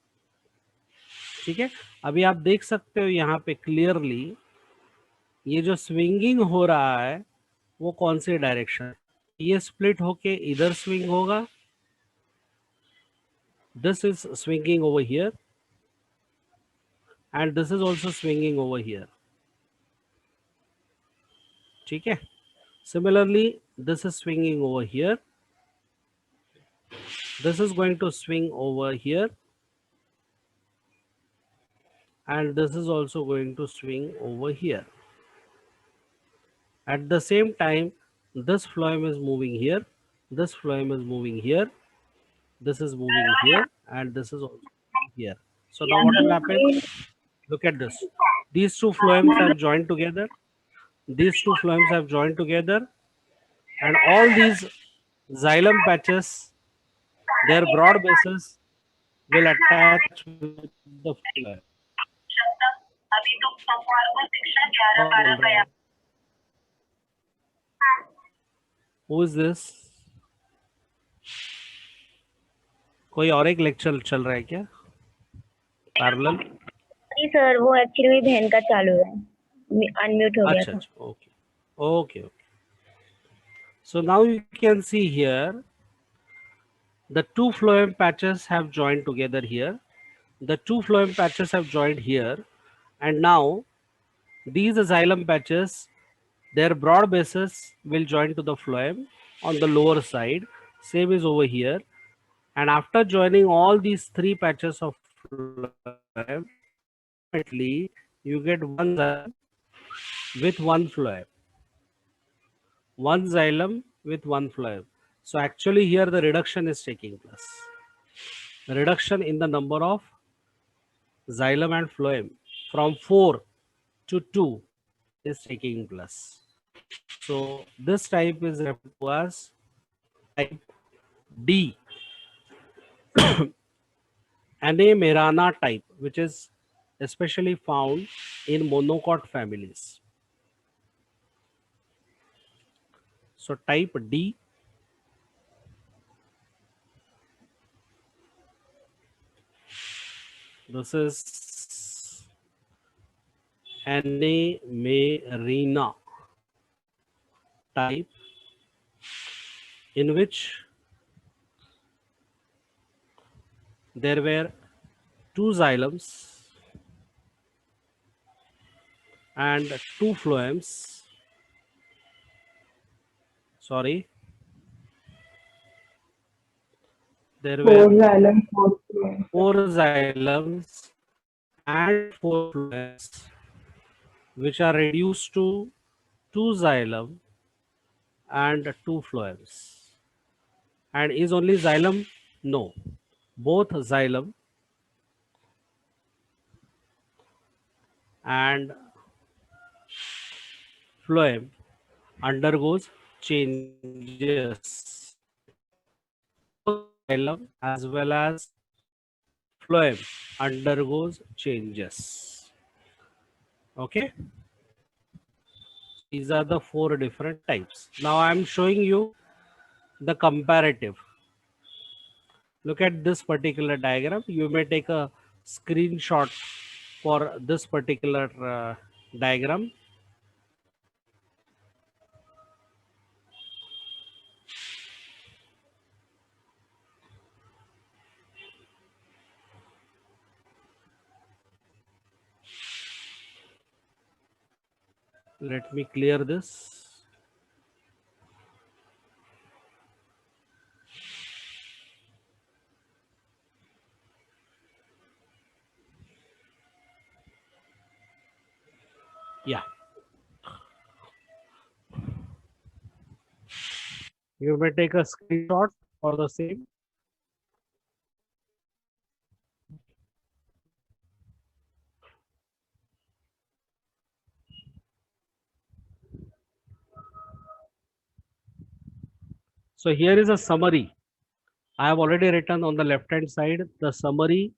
ठीक है, अभी आप देख सकते हो यहाँ पे क्लियरली ये जो स्विंगिंग हो रहा है वो कौन से डायरेक्शन, ये स्प्लिट होके इधर स्विंग होगा. This is swinging over here and this is also swinging over here. ठीक है, similarly this is swinging over here, this is going to swing over here, and this is also going to swing over here. At the same time, this phloem is moving here, this phloem is moving here, this is moving here, and this is also here. So now what will happen? Look at this. These two phloems have joined together. These two phloems have joined together, and all these xylem patches, their broad bases will attach with the phloem. Who is this? कोई और एक lecture चल रहा है क्या parallel? नहीं sir, वो actually मेरी बहन का चालू है, अनम्यूट हो गया था. अच्छा, okay. So now you can see here the two phloem patches have joined together here. The two phloem patches have joined here, and now these xylem patches, their broad bases will join to the phloem on the lower side. Same is over here, And after joining all these three patches of phloem, ultimately you get one xylem with one phloem. One xylem with one phloem. So actually here the reduction is taking place. The reduction in the number of xylem and phloem from 4 to 2 is taking place. So this type is referred to as type D, Anemarana type, which is especially found in monocot families. So type D, this is Anemarina type, in which there were two xylems and two phloems. Sorry, there Four were xylem, four phloem. four xylems and four phloems, which are reduced to two xylem and two phloems. And is only xylem? No. Both xylem and phloem undergoes changes. Both xylem as well as phloem undergoes changes. Okay. These are the four different types. Now I am showing you the comparative. Look at this particular diagram. You may take a screenshot for this particular diagram. Let me clear this. Yeah. You may take a screenshot for the same. So here is a summary. I have already written on the left hand side the summary.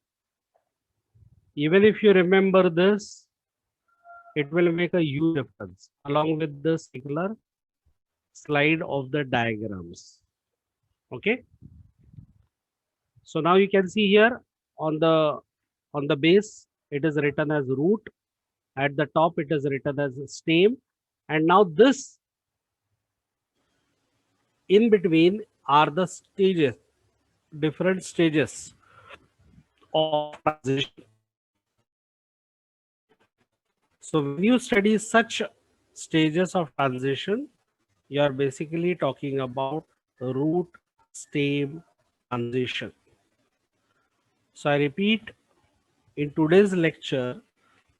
Even if you remember this, it will make a huge difference along with the singular slide of the diagrams. Okay. So now you can see here on the base, it is written as root. At the top, it is written as stem. And now this in between are the stages, different stages of transition. So when you study such stages of transition, you are basically talking about root stem transition. So I repeat, in today's lecture,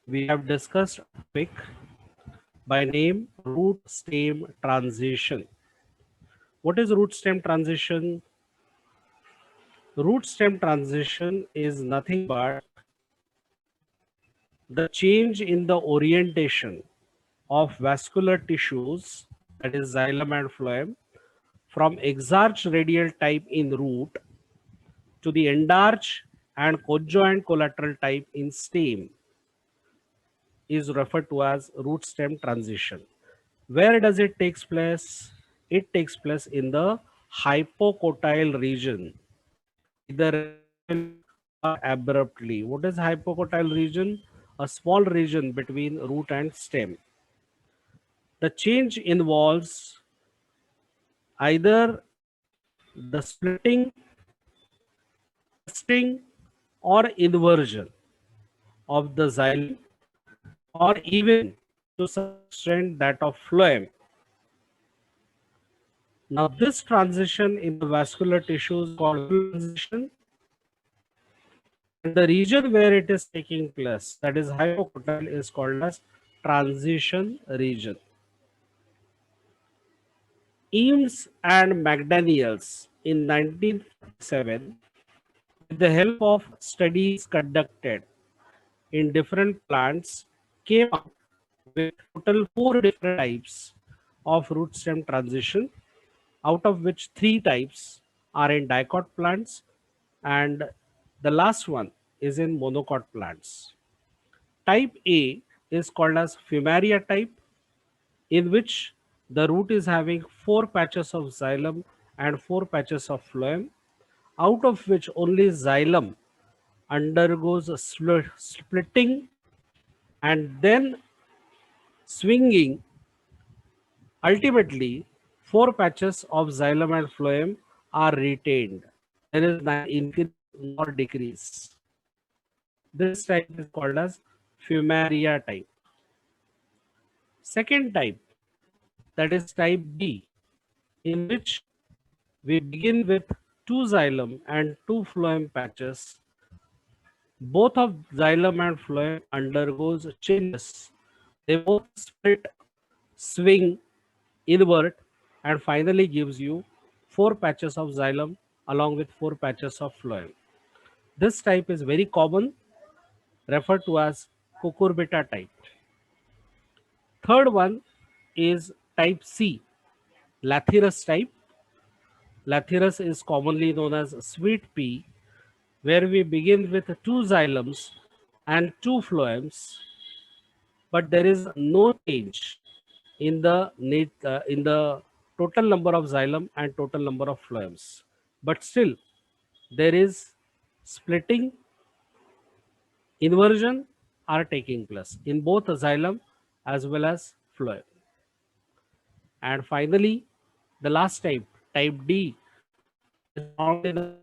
we have discussed a topic by name root stem transition. What is root stem transition? Root stem transition is nothing but the change in the orientation of vascular tissues, that is xylem and phloem, from exarch radial type in root to the endarch and conjoint collateral type in stem is referred to as root stem transition. Where does it takes place? It takes place in the hypocotyle region, either or abruptly. What is hypocotyle region? A small region between root and stem. The change involves either the splitting, twisting, or inversion of the xylem, or even to some extent that of phloem. Now this transition in the vascular tissue is called transition, and the region where it is taking place, that is hypocotyle, is called as transition region. Eames and McDaniels in 1947, with the help of studies conducted in different plants, came up with total 4 different types of root stem transition, out of which 3 types are in dicot plants and the last one is in monocot plants. Type A is called as Fumaria type, in which the root is having 4 patches of xylem and 4 patches of phloem, out of which only xylem undergoes a splitting and then swinging. Ultimately, 4 patches of xylem and phloem are retained. There is neither increase nor decrease. This type is called as Fumaria type. Second type, that is type B, in which we begin with 2 xylem and 2 phloem patches. Both of xylem and phloem undergoes changes. They both split, swing, invert, and finally gives you 4 patches of xylem along with 4 patches of phloem. This type is very common, referred to as cucurbita type. Third one is type C, Lathyrus type. Lathyrus is commonly known as sweet pea, where we begin with 2 xylems and 2 phloems, but there is no change in the total number of xylem and total number of phloems. But still, there is splitting, inversion are taking place in both xylem as well as phloem. And finally, the last type, type D, is found in